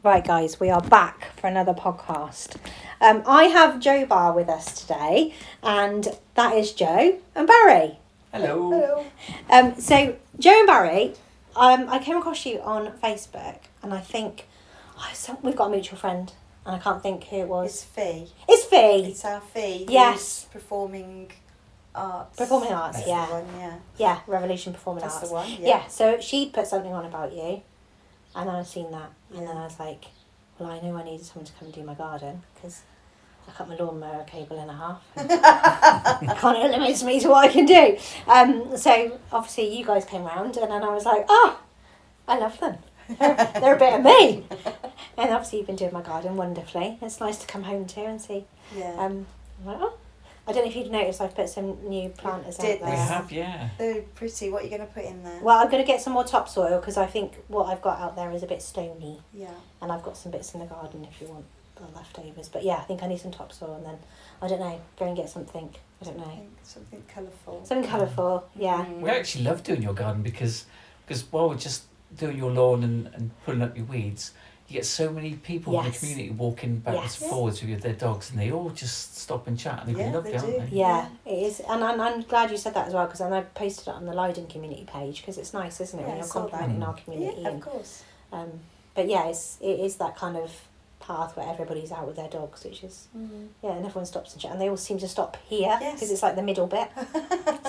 Right, guys, we are back for another podcast. I have JoBa with us today, and that is Joe and Barry. Hello. So Joe and Barry, I came across you on Facebook, and I think we've got a mutual friend, and I can't think who it was. It's Fee. It's Fee. It's our Fee. Yes. Who's Performing Arts. Performing Arts, That's yeah. the one, yeah. Yeah, Revolution Performing That's Arts. the one, Yeah, so she put something on about you, and then I've seen that, and Yeah. then I was like, well, I knew I needed someone to come and do my garden, because I cut my lawnmower cable in half. I can't, it limits me to what I can do. So obviously you guys came round, and then I was like, oh, I love them. They're a bit of me. And obviously you've been doing my garden wonderfully. It's nice to come home to and see. Yeah. I'm like, oh. I don't know if you'd noticed I've put some new planters out Did there. We have, yeah. They're pretty. What are you going to put in there? Well, I'm going to get some more topsoil because I think what I've got out there is a bit stony. Yeah. And I've got some bits in the garden if you want the leftovers. But yeah, I think I need some topsoil, and then, I don't know, go and get something. I don't know. Something colourful. Something colourful, yeah. We actually love doing your garden because while we're just doing your lawn and pulling up your weeds, you get so many people in the Yes. community walking backwards Yes. and forwards with their dogs, and they all just stop and chat, and they Yeah, love they it, aren't do. they? Yeah, it is. And I'm glad you said that as well, because I posted it on the Leiden community page, because it's nice, isn't it, Yeah, when I you're saw that. complimenting our community. Yeah, of And, course. but yeah, it is that kind of path where everybody's out with their dogs, which is, yeah, and everyone stops and chat. And they all seem to stop here, because Yes. it's like the middle bit.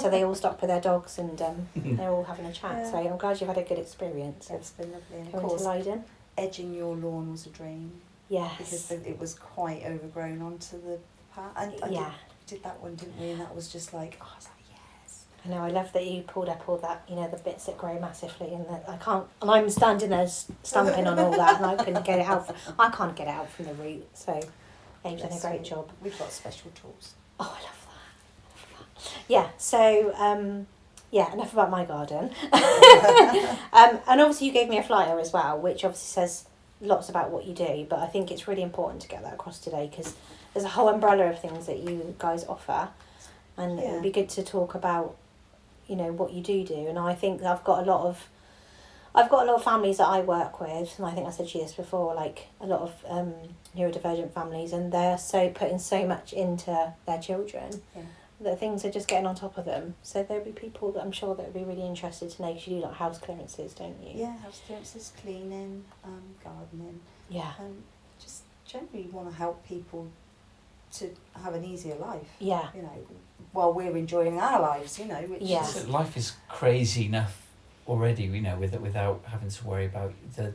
So they all stop with their dogs, and they're all having a chat. Yeah. So I'm glad you've had a good experience It's been lovely. And of going to course, Leiden. edging your lawn was a dream Yes. because it was quite overgrown onto the path. And Yeah. did that one, didn't we? And that was just like, oh, I was like, yes. I know, I love that you pulled up all that, the bits that grow massively, and that and I'm standing there stamping on all that, and I couldn't get it out. I can't get it out from the root, so Abe's done a Bless great you. job. We've got special tools. Oh, I love that. Yeah, so, yeah, enough about my garden. And obviously you gave me a flyer as well, which obviously says lots about what you do, but I think it's really important to get that across today, because there's a whole umbrella of things that you guys offer, and it would be good to talk about what you do, and I think I've got a lot of families that I work with, and I think I said to you this before, like a lot of neurodivergent families, and they're putting so much into their children that things are just getting on top of them. So there'll be people that I'm sure that would be really interested to know, because you do like house clearances, don't you? Yeah, house clearances, cleaning, gardening. Yeah. Just generally want to help people to have an easier life. Yeah. While we're enjoying our lives, which Yeah. is... So life is crazy enough already, without having to worry about the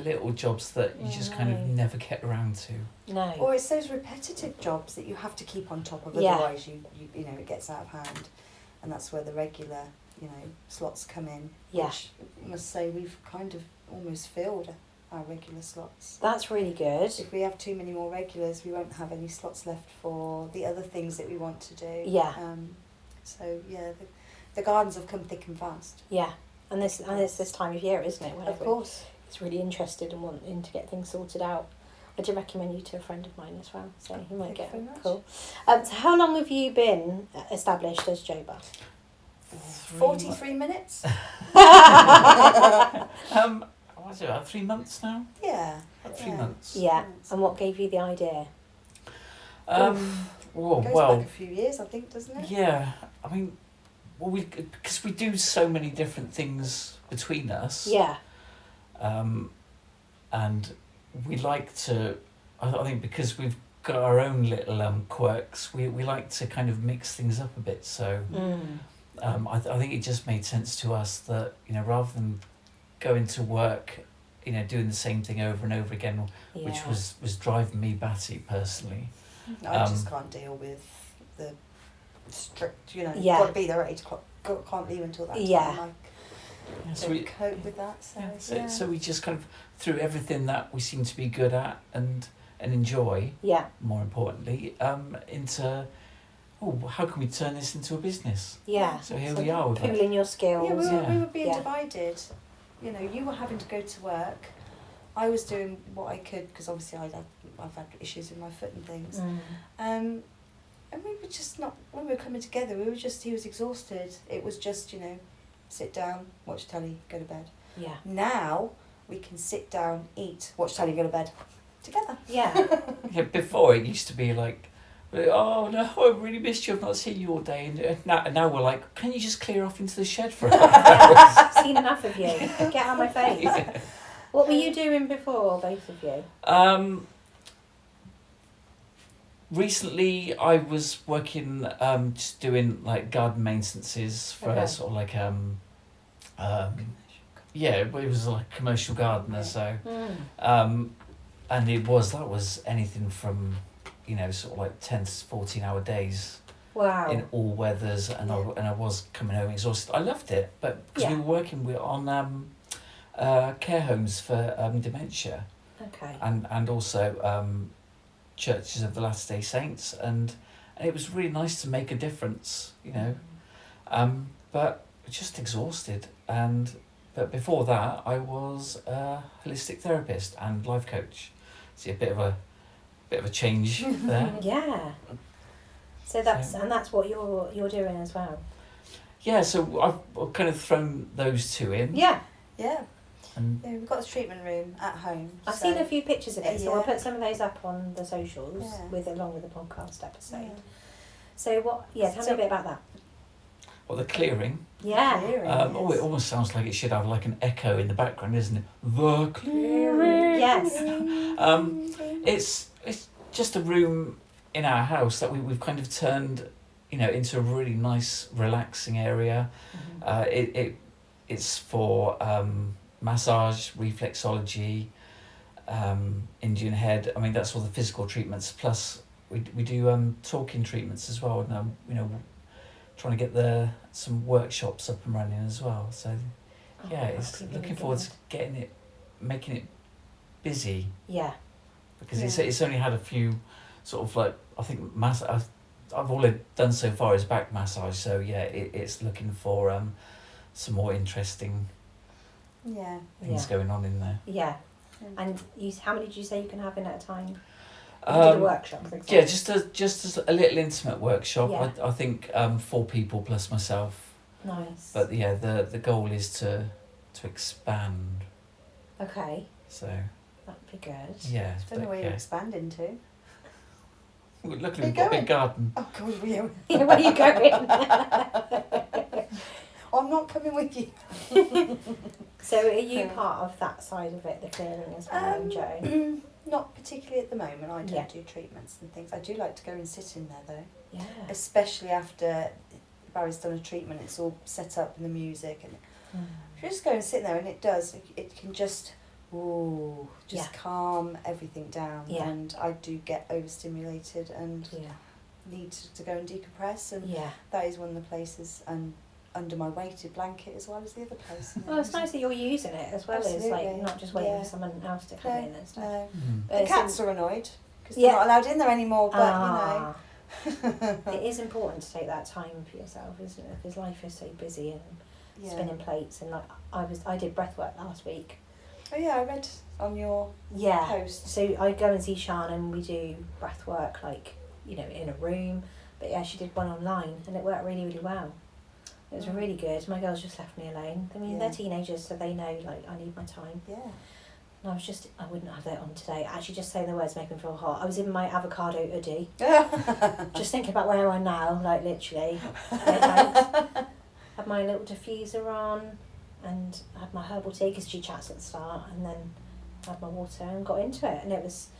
little jobs that you just kind of never get around to. No. Or it's those repetitive jobs that you have to keep on top of, Yeah. otherwise you it gets out of hand. And that's where the regular, slots come in. Yeah. Which I must say we've kind of almost filled our regular slots. That's really good. If we have too many more regulars, we won't have any slots left for the other things that we want to do. Yeah. So yeah, the gardens have come thick and fast. Yeah. And it's this time of year, isn't it? When Of course. it's really interested and wanting to get things sorted out. I do recommend you to a friend of mine as well, so you might Thank you get very much. cool. So how long have you been established as JoBa? 43 minutes? What is it, about 3 months now? Yeah. About 3 months. Yeah. And what gave you the idea? Goes Well, back a few years, I think, doesn't it? yeah, I mean, because we do so many different things between us. Yeah. And we like to, I think because we've got our own little quirks, we like to kind of mix things up a bit. So I think it just made sense to us that, rather than going to work, doing the same thing over and over again, which was driving me batty personally. I just can't deal with the strict, Yeah. got to be there at 8 o'clock, can't leave until that time. Yeah. Yeah, I so don't we cope with that, so so we just kind of threw everything that we seem to be good at and enjoy, Yeah. more importantly, into, how can we turn this into a business? Yeah. So here we are. With that. Pooling your skills. Yeah, we were being Yeah. divided. You were having to go to work. I was doing what I could, because obviously I've had issues with my foot and things. And we were just not, when we were coming together, he was exhausted. It was just, sit down, watch telly, go to bed. Yeah. Now, we can sit down, eat, watch telly, go to bed together. Yeah. Yeah, before it used to be like, oh no, I really missed you. I've not seen you all day. And now we're like, can you just clear off into the shed for a couple of hours? I've seen enough of you. Get out of my face. Yeah. What were you doing before, both of you? Recently, I was working, just doing like garden maintenances for Okay. sort of like yeah, it was like a commercial gardener. So, and that was anything from, sort of like 10 to 14-hour days Wow. in all weathers, and I was coming home exhausted. I loved it, but because we were working on care homes for dementia, Okay. and also churches of the Latter-day Saints, and it was really nice to make a difference, but just exhausted. But before that, I was a holistic therapist and life coach. See, a bit of a change there. Yeah. So that's what you're doing as well. Yeah, so I've kind of thrown those two in. Yeah. Yeah. And Yeah, we've got a treatment room at home. I've so- seen a few pictures of it, so I'll Yeah. put some of those up on the socials along with the podcast episode. So what? Yeah, tell me a bit about that. well, the clearing. Yeah. Clearing, Oh, it yes. almost sounds like it should have like an echo in the background, isn't it? The clearing. Yes. It's just a room in our house that we've kind of turned, into a really nice, relaxing area. It's for massage, reflexology, Indian head. I mean, that's all the physical treatments. Plus, we do talking treatments as well. And trying to get some workshops up and running as well. So yeah, it's looking forward to making it busy. Yeah. Because it's only had a few sort of like, I think I've all I've done so far is back massage. So yeah, it's looking for some more interesting things going on in there. Yeah. And how many did you say you can have in at a time? You did a workshop, for example. Yeah, just a little intimate workshop. Yeah. I think 4 people plus myself. Nice. But yeah, the goal is to expand. Okay. So That'd be good. yeah. I don't know where you're expanding to. Luckily we've got a big garden. Oh, God, we are. Yeah, where are you going? I'm not coming with you. So are you part of that side of it, the clearing as well, Joan? Not particularly at the moment. I don't Yeah. do treatments and things. I do like to go and sit in there though, Yeah. especially after Barry's done a treatment. It's all set up in the music, and if you just go and sit there, and it can just calm everything down. Yeah. And I do get overstimulated and Yeah. need to go and decompress, and Yeah. that is one of the places, and under my weighted blanket as well as the other place. Well, it's nice that you're using it as well as like Absolutely. not just waiting Yeah. for someone else to come in and stuff. No. But The it's cats are annoyed because they're not allowed in there anymore, but it is important to take that time for yourself, isn't it? Because life is so busy and spinning plates, and like I did breath work last week. Oh yeah, I read on your post. So I go and see Sian and we do breath work in a room, but yeah, she did one online and it worked really, really well. It was really good. My girls just left me alone. I mean, they're teenagers, so they know I need my time. Yeah. And I wouldn't have that on today. Actually, just saying the words make me feel hot. I was in my avocado hoodie, just thinking about where I am now, like literally. Had my little diffuser on, and had my herbal tea because she chats at the start, and then had my water and got into it, and it was,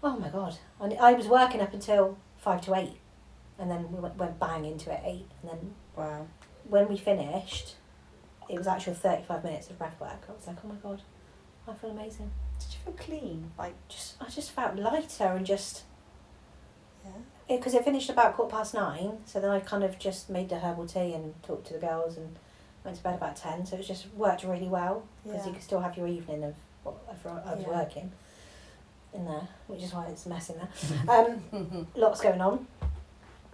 oh my God. And I was working up until 5 to 8, and then we went bang into it at 8, and then Wow. when we finished, it was actually 35 minutes of breath work. I was like, oh my God, I feel amazing. Did you feel clean? Like, I just felt lighter and just, yeah. because it finished about 9:15, so then I kind of just made the herbal tea and talked to the girls and went to bed about 10, so it just worked really well, because you could still have your evening of whatever I was working in there, which is why it's a mess in there. Lots going on.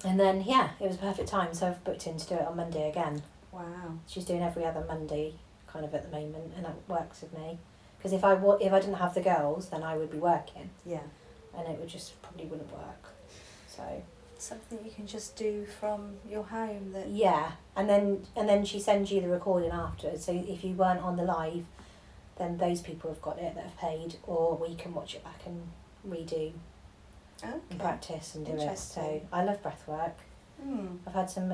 And then, it was a perfect time, so I've booked in to do it on Monday again. Wow. She's doing every other Monday kind of at the moment, and that works with me. Because if I didn't have the girls, then I would be working. Yeah. And it would just probably wouldn't work. So something you can just do from your home. That and then she sends you the recording afterwards. So if you weren't on the live, then those people have got it that have paid, or we can watch it back and redo and practice and do it. So Interesting. I love breath work. Mm. I've had some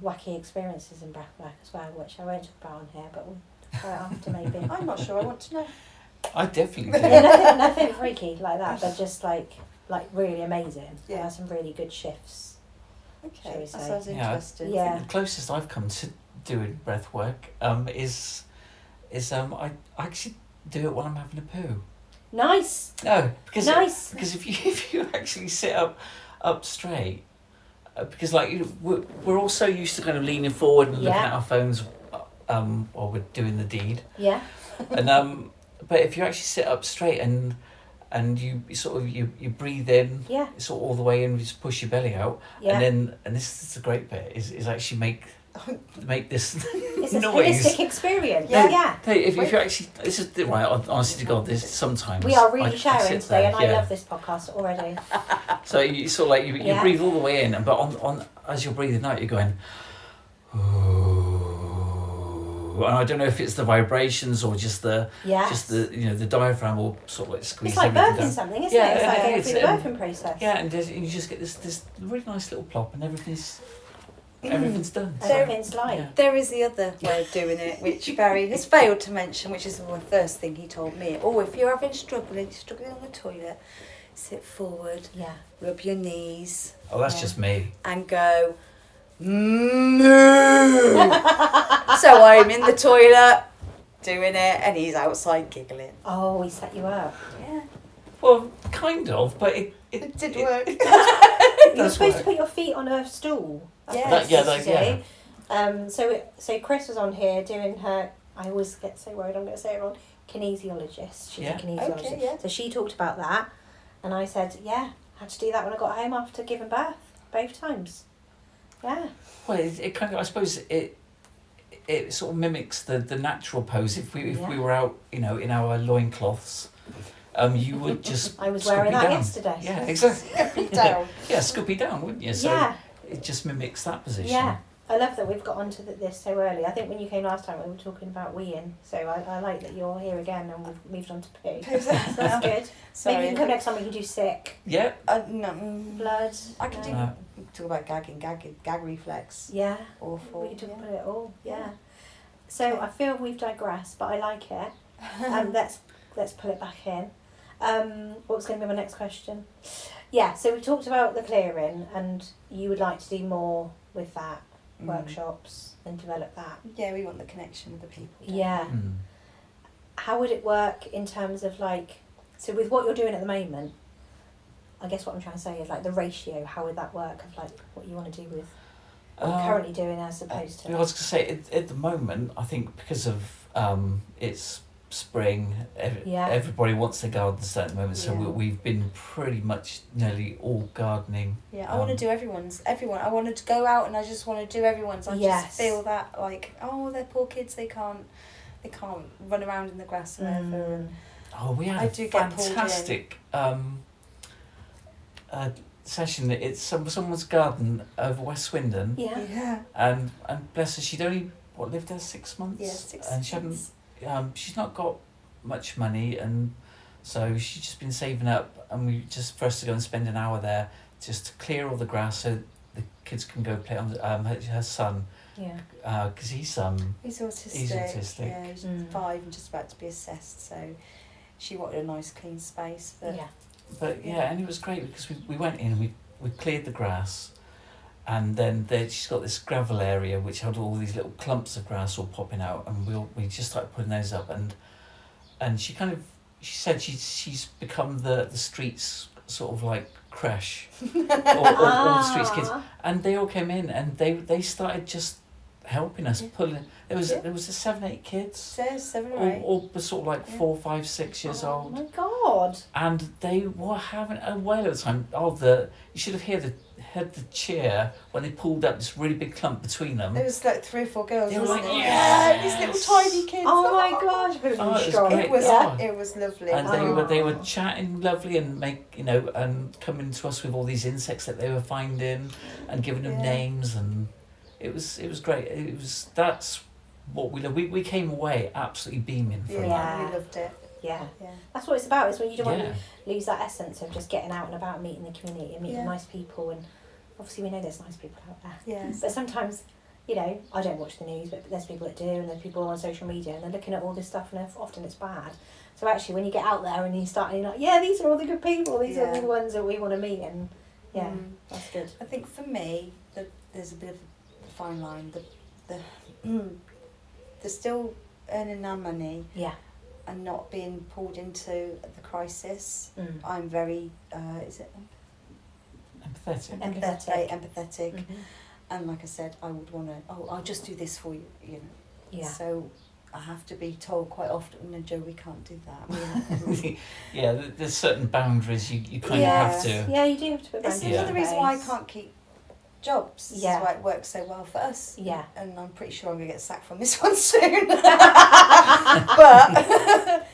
wacky experiences in breath work as well, which I won't talk about on here, but we'll try it after maybe. I'm not sure. I want to know. I definitely Yeah, do. nothing freaky like that, but just like really amazing. Yeah. I had some really good shifts. Shall Okay, we that say? sounds Yeah. interesting. Yeah. The closest I've come to doing breath work is I actually do it while I'm having a poo. Nice. No, because Nice. because if you actually sit up straight, because like we're all so used to kind of leaning forward and looking Yeah. at our phones while we're doing the deed, Yeah. and but if you actually sit up straight and you sort of you breathe in Yeah. sort of all the way in, you just push your belly out, Yeah. and this is the great bit is actually make this It's a noise. holistic experience. Yeah. Yeah. Hey, if you actually, this is right. Honestly to God, this sometimes We are I really sharing sit today, there, and I yeah. love this podcast already. So you sort of like you Yeah. breathe all the way in, but on as you're breathing out, you're going. Ooh. And I don't know if it's the vibrations or just the Yes. the diaphragm will sort of like squeeze It's like everything birthing down. something, isn't Yeah, it? It's like yeah, going it's, through the um, birthing process. Yeah, and you just get this really nice little plop, and everything's done. So, Everything's light. yeah. There is the other way of doing it, which Barry has failed to mention, which is the first thing he told me. Oh, if you're struggling on the toilet, sit forward, Yeah. rub your knees, Oh, that's Yeah. just me. and go, moo. So I'm in the toilet doing it, and he's outside giggling. Oh, we set you up. Yeah, Well, kind of, but it it did work. You're does supposed work. to put your feet on a stool. That's Yeah. what it's Yeah, supposed to yeah. do. So Chris was on here doing her. I always get so worried I'm going to say it wrong. Kinesiologist. She's Yeah. a kinesiologist. Okay, yeah. So she talked about that, and I said, yeah, had to do that when I got home after giving birth, both times. Yeah. Well, it kind of, I suppose it sort of mimics the natural pose. If we Yeah. were out, in our loincloths, you would just I was scoopy wearing that down. yesterday. Yeah, exactly. Down. Yeah, scoopy down, wouldn't you? So Yeah. it just mimics that position. Yeah. I love that we've got onto this so early. I think when you came last time we were talking about weeing, so I like that you're here again and we've moved on to poo. So that's good. Maybe you can come next time we can do sick, Yeah. No, blood. I can do Uh, talk about gag reflex. Yeah. Awful. We can talk yeah. about it all. Yeah. Yeah. So I feel we've digressed, but I like it. Let's pull it back in. What was going to be my next question? Yeah. So we talked about the clearing, and you would like to do more with that, workshops and develop that. Yeah, we want the connection with the people. don't Yeah. Mm. How would it work in terms of so with what you're doing at the moment, I guess what I'm trying to say is the ratio, how would that work of what you want to do with what you're currently doing as opposed I to... was going to say, at the moment, I think because of it's spring, Yeah. everybody wants their gardens at the moment, so Yeah. we've been pretty much nearly all gardening. Yeah, I want to do everyone. I wanted to go out and I just want to do everyone's. I Yes. just feel that they're poor kids. They can't run around in the grass forever. And Oh, we had I a do get pulled in. fantastic session. It's someone's garden over West Swindon, Yeah. and bless her, she'd only lived there 6 months. Yeah, 6 And she hadn't. months. She's not got much money, and so she's just been saving up, and we just for us to go and spend an hour there just to clear all the grass so the kids can go play on her son, Yeah. because He's autistic. He's autistic. Yeah, he's Mm. 5 and just about to be assessed. So she wanted a nice clean space. But Yeah. But yeah, and it was great because we went in and we cleared the grass, and then she's got this gravel area which had all these little clumps of grass all popping out, and we just started putting those up, and she said she's become the streets sort of like creche, or all the streets kids, Ah. and they all came in and they started just helping us Yeah. pulling. There was Yeah. 7-8 kids. so 7 or 8. All sort of like Yeah. 4, 5, 6 years Oh old. my God. And they were having a whale of a time. You should have heard the cheer when they pulled up this really big clump between them. There was 3 or 4 girls. They were wasn't like, there? yes! These little tiny kids. Oh my gosh. It Oh, it was strong. great. It was Yeah. it was lovely. And Oh. they were chatting lovely and and coming to us with all these insects that they were finding and giving them Yeah. names, and it was great. That's what we love. We came away absolutely beaming from that. Yeah. we loved it. Yeah. Yeah. That's what it's about, is when you don't want Yeah. to lose that essence of just getting out and about, meeting the community and meeting Yeah. nice people. And obviously we know there's nice people out there. Yes. But sometimes, you know, I don't watch the news, but there's people that do, and there's people on social media, and they're looking at all this stuff, and often it's bad. So actually, when you get out there and you start, and you're like, yeah, these are all the good people, these are Yeah. the ones that we want to meet, and yeah, Mm. that's good. I think for me, there's a bit of a fine line. They're still earning our money Yeah. and not being pulled into the crisis. Mm. I'm very, is it Empathetic. Empathetic. very empathetic. Mhm. And like I said, I would want to, I'll just do this for you, you know. Yeah. So I have to be told quite often, no, Joe, we can't do that. Yeah, there's certain boundaries you kind Yes. of have to. Yeah, you do have to put This is boundaries the in reason why I place. can't keep jobs. This Yeah. is why it works so well for us. Yeah. And I'm pretty sure I'm going to get sacked from this one soon. But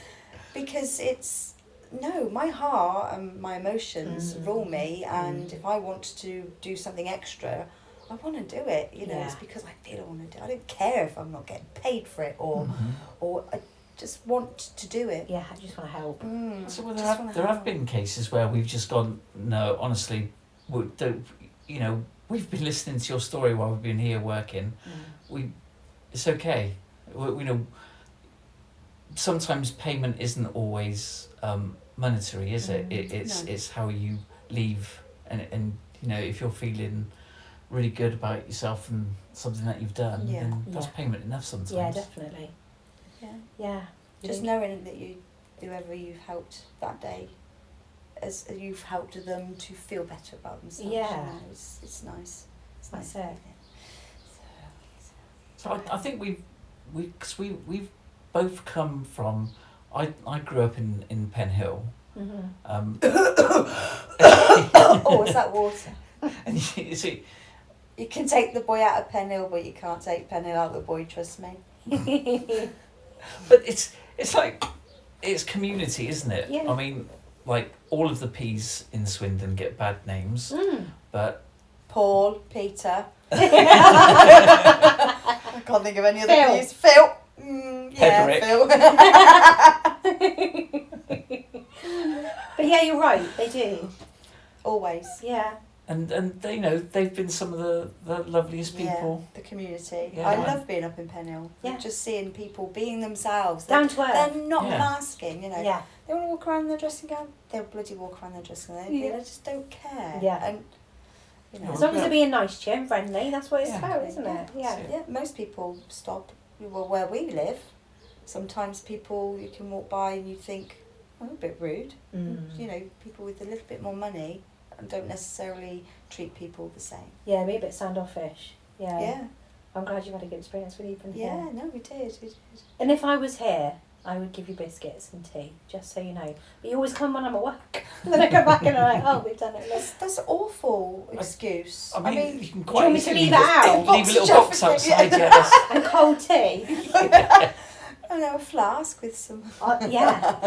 because it's, no, my heart and my emotions Mm. rule me, and if I want to do something extra, I want to do it. You know, it's Yeah. because I feel I want to do it. I don't care if I'm not getting paid for it, Mhm. or I just want to do it. Yeah, I just want to help. So well, Just wanna there have help. been cases where we've just gone, no, honestly, you know, we've been listening to your story while we've been here working. It's okay. You know, sometimes payment isn't always monetary, is it? No. It's how you leave, and you know, if you're feeling really good about yourself and something that you've done, Yeah. then that's Yeah. payment enough sometimes. Yeah, definitely. Yeah. Yeah. Just knowing that whoever you've helped that day, as you've helped them to feel better about themselves. Yeah. You know, it's nice. It's That's nice. it. So I think we've both come from. I grew up in Pen Hill. Mm-hmm. Oh, is that water? And you see, You can take the boy out of Pen Hill, but you can't take Pen Hill out of the boy. Trust me. but it's like it's community, isn't it? Yeah. I mean, like all of the P's in Swindon get bad names, but Paul, Peter. I can't think of any other Phil. P's. Phil. Yeah, Pedrick. Phil. But yeah, you're right. They do. Always. Yeah. and they, you know, they've been some of the loveliest people. Yeah, the community. Yeah. I love being up in Pen Hill. Yeah. Just seeing people being themselves. Down to earth. They're not Yeah. masking, you know. Yeah. They want to walk around in their dressing gown, they'll bloody walk around in their dressing gown. Yeah. They just don't care. Yeah. And, you know, As long as they're being nice to you and friendly, that's what it's Yeah. about, isn't it? Yeah. yeah, most people stop. Well, where we live, sometimes people you can walk by and you think, oh, a bit rude. Mm. You know, people with a little bit more money don't necessarily treat people the same. Yeah, be a bit standoffish. Yeah. Yeah, I'm glad you've had a good experience with Ethan yeah, here. no, we did. And if I was here, I would give you biscuits and tea, just so you know. But you always come when I'm at work. And then I come back and I'm like, oh, we've done it. That's an awful excuse. I mean, you can you quite want me to easily leave it out? leave a little box Box of outside. chocolate, Yeah, that's, And cold tea. I know, a flask with some. Yeah,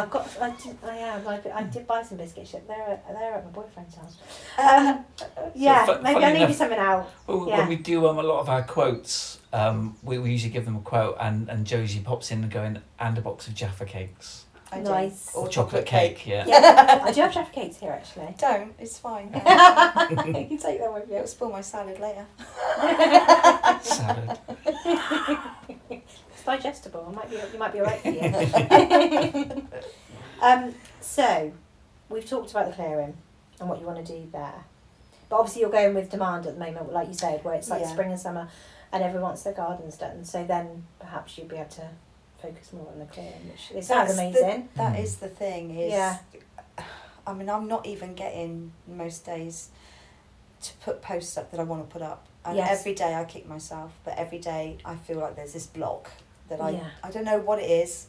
I did buy some biscuits. They're at my boyfriend's house. Yeah, So maybe funny I'll leave you enough- something out. Well, Yeah. when we do a lot of our quotes, we usually give them a quote, and Josie pops in and going, and a box of Jaffa cakes. I Nice. do. Or chocolate cake, yeah. Yeah, I do have Jaffa cakes here actually. Don't, it's fine. You can take them with you. It'll spoil my salad later. Salad. It's digestible. You might be alright for you. So, we've talked about the clearing and what you want to do there. But obviously you're going with demand at the moment, like you said, where it's like Yeah. spring and summer and everyone wants their gardens done. So then perhaps you'd be able to focus more on the clearing, which it sounds amazing. That is the thing. Is Yeah. I mean, I'm not even getting most days to put posts up that I want to put up. And Yes. every day I kick myself, but every day I feel like there's this block that Yeah. I don't know what it is.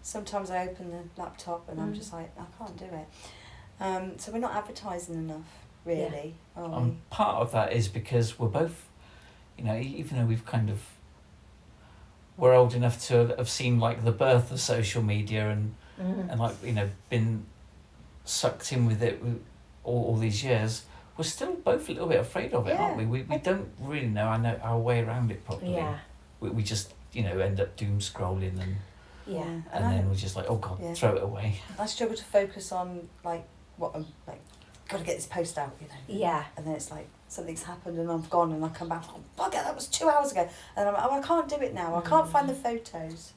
Sometimes I open the laptop and I'm Mm. just like, I can't do it. So we're not advertising enough, really. Are we? Part of that is because we're both, you know, even though we're old enough to have seen like the birth of social media and like, you know, been sucked in with it all these years, we're still both a little bit afraid of it, aren't we? We don't really know our way around it properly. Yeah. We just end up doom scrolling Yeah. and then we're just like, oh God, throw it away. I struggle to focus on like what I'm like. Got to get this post out, Yeah. And then it's like something's happened and I've gone and I come back. Oh bugger, that was 2 hours ago. And I'm like, I can't do it now. I can't find the photos.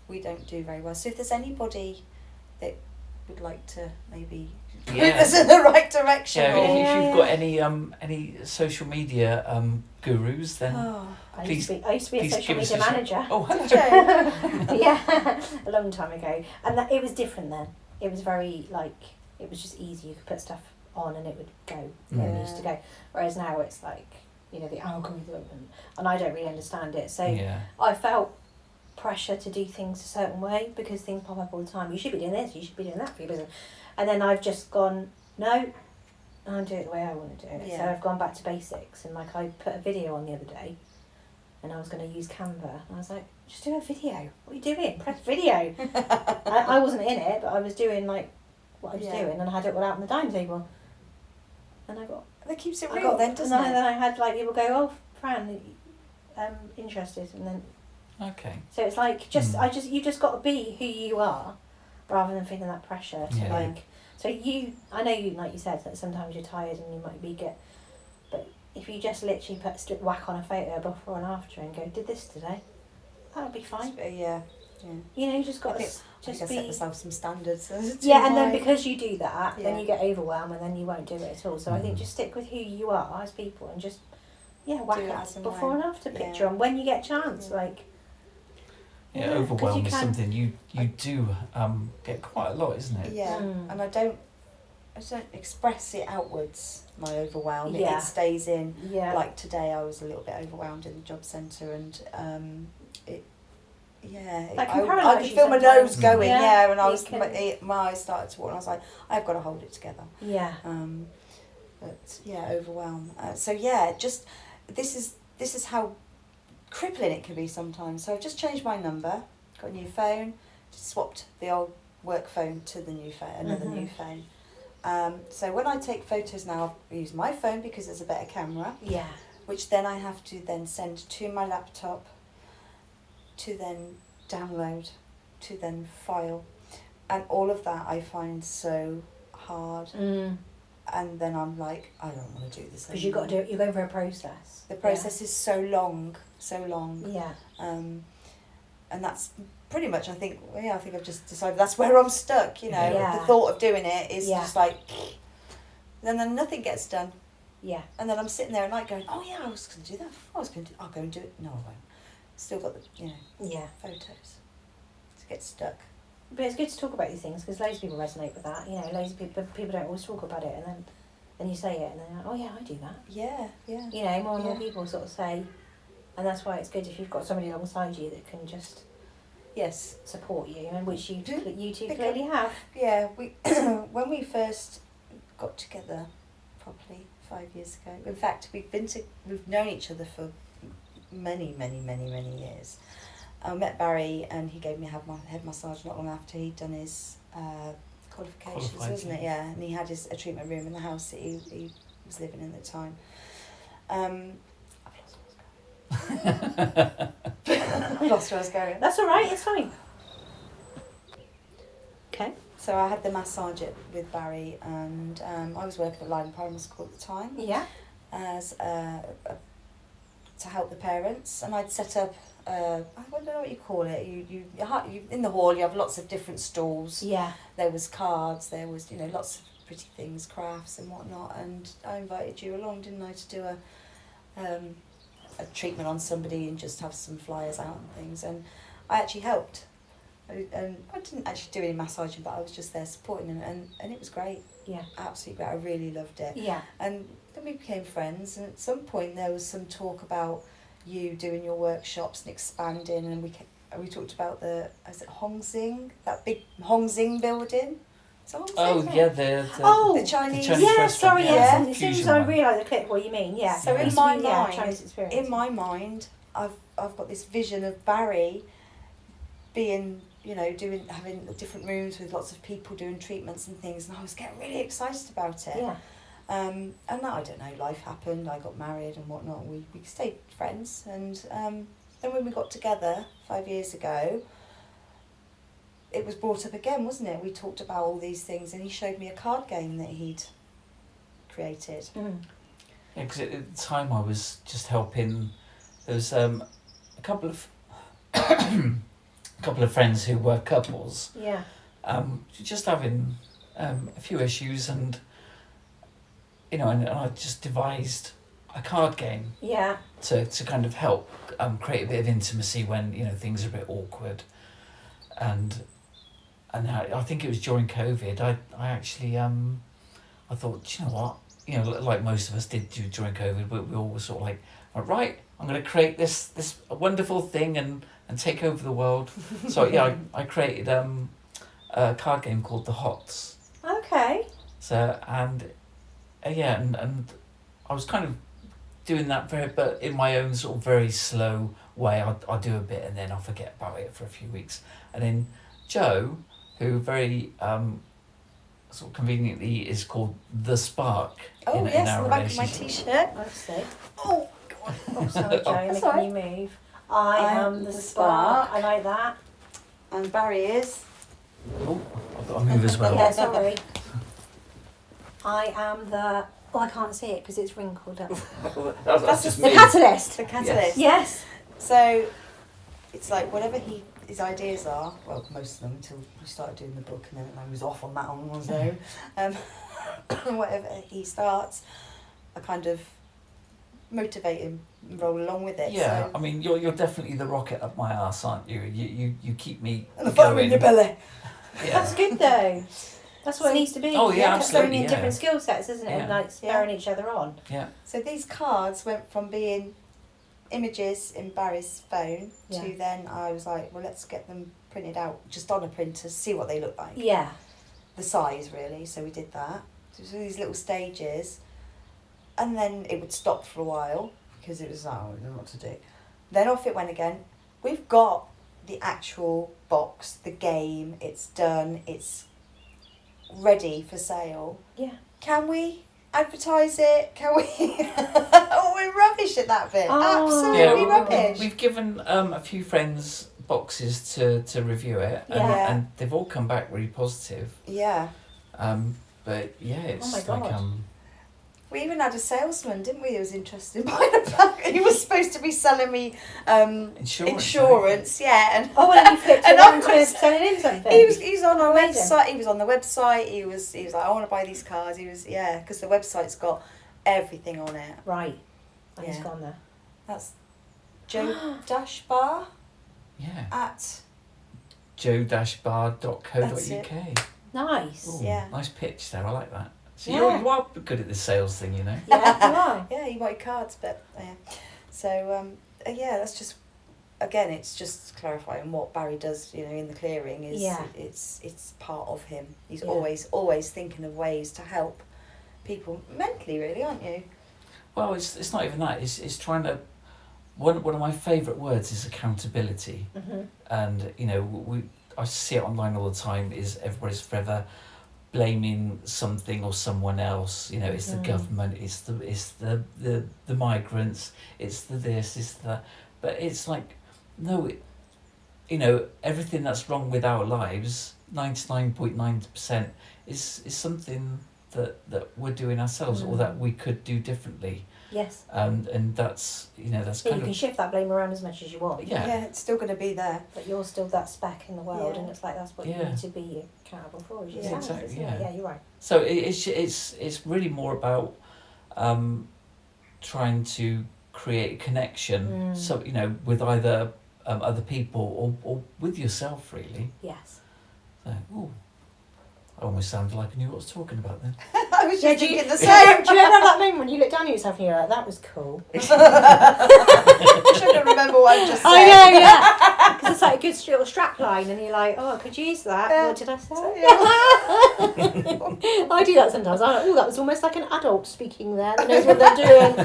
We don't do very well. So if there's anybody that would like to maybe point us in the right direction. Yeah, if you've got any social media gurus, then I used to be a social media manager. Oh, hello. Yeah, a long time ago, and it was different then. It was very it was just easy. You could put stuff on and it would go where it needs to go. Whereas now it's like the algorithm, and I don't really understand it. So I felt pressure to do things a certain way because things pop up all the time. You should be doing this. You should be doing that for your business. And then I've just gone, no, I'll do it the way I want to do it. So I've gone back to basics, and I put a video on the other day, and I was going to use Canva, and I was like, just do a video. What are you doing? Press video. I wasn't in it, but I was doing what I was doing, and I had it all out on the dining table. And that keeps it real then, doesn't it? And then I had people go, oh, Fran, interested, and then. Okay. So it's you just got to be who you are, rather than feeling that pressure to So I know you, like you said, that sometimes you're tired and you might but if you just literally whack on a photo before and after and go, did this today, that'll be fine. Yeah. You just got to set myself some standards. And then because you do that, then you get overwhelmed and then you won't do it at all. So I think just stick with who you are as people and just whack it before and after picture on when you get a chance. Overwhelm is something you do get quite a lot, isn't it? Yeah, and I don't express it outwards. My overwhelm, it stays in. Yeah. Like today, I was a little bit overwhelmed in the job centre, and I could feel my nose going. And I was my eyes started to water. And I was like, I've got to hold it together. Yeah. Overwhelm. Just this is how crippling it can be sometimes. So I've just changed my number, got a new phone, just swapped the old work phone to the new phone, another new phone. So when I take photos now, I use my phone because it's a better camera. Yeah. Which then I have to then send to my laptop, to then download, to then file, and all of that I find so hard. And then I'm like, I don't want to do this because you've got to do it. You're going for a process. The process is so long. Yeah. And that's pretty much, I think I've just decided that's where I'm stuck, The thought of doing it is just like, then nothing gets done. Yeah. And then I'm sitting there at night going, oh yeah, I was going to do that. I'll go and do it. No, I won't. Still got the, photos to get stuck. But it's good to talk about these things because loads of people resonate with that. Loads of people don't always talk about it, and then you say it, and then you're like, oh yeah, I do that. Yeah. More and more people sort of say, and that's why it's good if you've got somebody alongside you that can just support you, and which you two clearly have. Yeah, we when we first got together properly 5 years ago. In fact, we've known each other for many years. I met Barry and he gave me a head massage not long after he'd done his qualifications, wasn't it? Yeah, and he had a treatment room in the house that he was living in at the time. I've lost where I was going. That's all right, it's fine. Okay. So I had the massage with Barry, and I was working at Lyme Primary School at the time. Yeah. As to help the parents, and I'd set up. I don't know what you call it. You in the hall. You have lots of different stalls. Yeah. There was cards. There was lots of pretty things, crafts and whatnot. And I invited you along, didn't I, to do a treatment on somebody and just have some flyers out and things. And I actually helped. And I didn't actually do any massaging, but I was just there supporting them, and it was great. Yeah. Absolutely great. I really loved it. Yeah. And then we became friends, and at some point there was some talk about you doing your workshops and expanding, and we talked about the Hongxing, that big Hongxing building. The Chinese. Yeah, sorry, yeah. As soon as I realised the clip, what you mean, yeah. So in my mind, Chinese experience. In my mind, I've got this vision of Barry being, having different rooms with lots of people doing treatments and things, and I was getting really excited about it. Yeah. And then, I don't know, life happened, I got married and whatnot, we stayed friends, and then when we got together 5 years ago, it was brought up again, wasn't it? We talked about all these things, and he showed me a card game that he'd created. Mm. Yeah, because at the time I was just helping. There was a couple of friends who were couples. Yeah. Just having a few issues, and and I just devised a card game. Yeah. To kind of help create a bit of intimacy when things are a bit awkward, and I think it was during COVID. I actually I thought, do you know what, like most of us did during COVID, we all were sort of like, right, I'm going to create this wonderful thing and take over the world. So yeah, I created a card game called The Hots. Okay. So and I was kind of doing that but in my own sort of very slow way. I'll do a bit and then I'll forget about it for a few weeks, and then Joe, who very sort of conveniently is called The Spark. Oh, in yes, our on the back of my relationship. t-shirt. Let's see. Oh, God. Oh, sorry, Joe, That's making all right. you move. I am the spark. I like that. And Barry is... Oh, I've got to move as well. Yeah, sorry. I am the... Oh, I can't see it because it's wrinkled up. That's just The me. catalyst. The catalyst. Yes. So, it's like whatever his ideas are, well, most of them, until we started doing the book, and then I was off on that on his own. Whatever he starts, I kind of motivate him and roll along with it. Yeah, So, I mean, you're definitely the rocket up my arse, aren't you? You keep me and the fire going. in your belly. Yeah. That's good though. That's what it needs to be. Oh, yeah, Just absolutely, throwing in yeah. different skill sets, isn't it? Yeah. And like spurring each other on. Yeah. So these cards went from being images in Barry's phone Yeah. to then I was like, well, let's get them printed out just on a printer, see what they look like. Yeah. The size, really. So we did that. So these little stages. And then it would stop for a while because it was, oh, I don't know what to do. Then off it went again. We've got the actual box, the game, it's done, it's ready for sale. Yeah. Can we advertise it? Can we? Oh, we're rubbish at that bit. Oh. Absolutely rubbish. We've given a few friends boxes to review it, and, Yeah. and they've all come back really positive. Yeah. But yeah, it's Oh my like God. We even had a salesman, didn't we, who was interested in buying a pack. He was supposed to be selling me insurance, yeah. And Oh, well, you flipped And it I around to was- turn it in something. He's on our Amazing. website. He was on the website. He was like, I want to buy these cards. He was, yeah, because the website's got everything on it. Right. And he's Yeah. gone there. That's JoBa Yeah. at joe-bar.co.uk. Nice. Ooh, Yeah. Nice pitch there. I like that. So Yeah. you are good at this sales thing, you know. Yeah, you are. yeah, he wanted cards, but yeah. So yeah, that's just again, it's just clarifying what Barry does. In the clearing is Yeah. it's part of him. He's Yeah. always thinking of ways to help people mentally, really, aren't you? Well, it's not even that. It's trying to. One of my favourite words is accountability, Mhm. and I see it online all the time. Is everybody's forever blaming something or someone else? It's the government. It's the migrants. It's the this. It's the. But it's like, no. Everything that's wrong with our lives, 99.9% is something that we're doing ourselves or that we could do differently. Yes. And that's that's But you kind can of shift that blame around as much as you want. yeah. It's still going to be there. But you're still that speck in the world, Yeah. and it's like that's what you Yeah. need to be accountable for. Is Yeah, yourself, exactly, isn't it? yeah. Yeah, you're right. So it's really more about trying to create a connection. So with either other people or with yourself really. Yes. So, ooh, I almost sounded like I knew what I was talking about then. I was just thinking the Do same. you ever have that moment when you look down at yourself and you're like, that was cool? I shouldn't remember what I just said. I know, yeah. Because it's like a good little strap line, and you're like, oh, I could use that. Yeah. What did I say? Yeah. I do that sometimes. I'm like, oh, that was almost like an adult speaking there that knows what they're doing.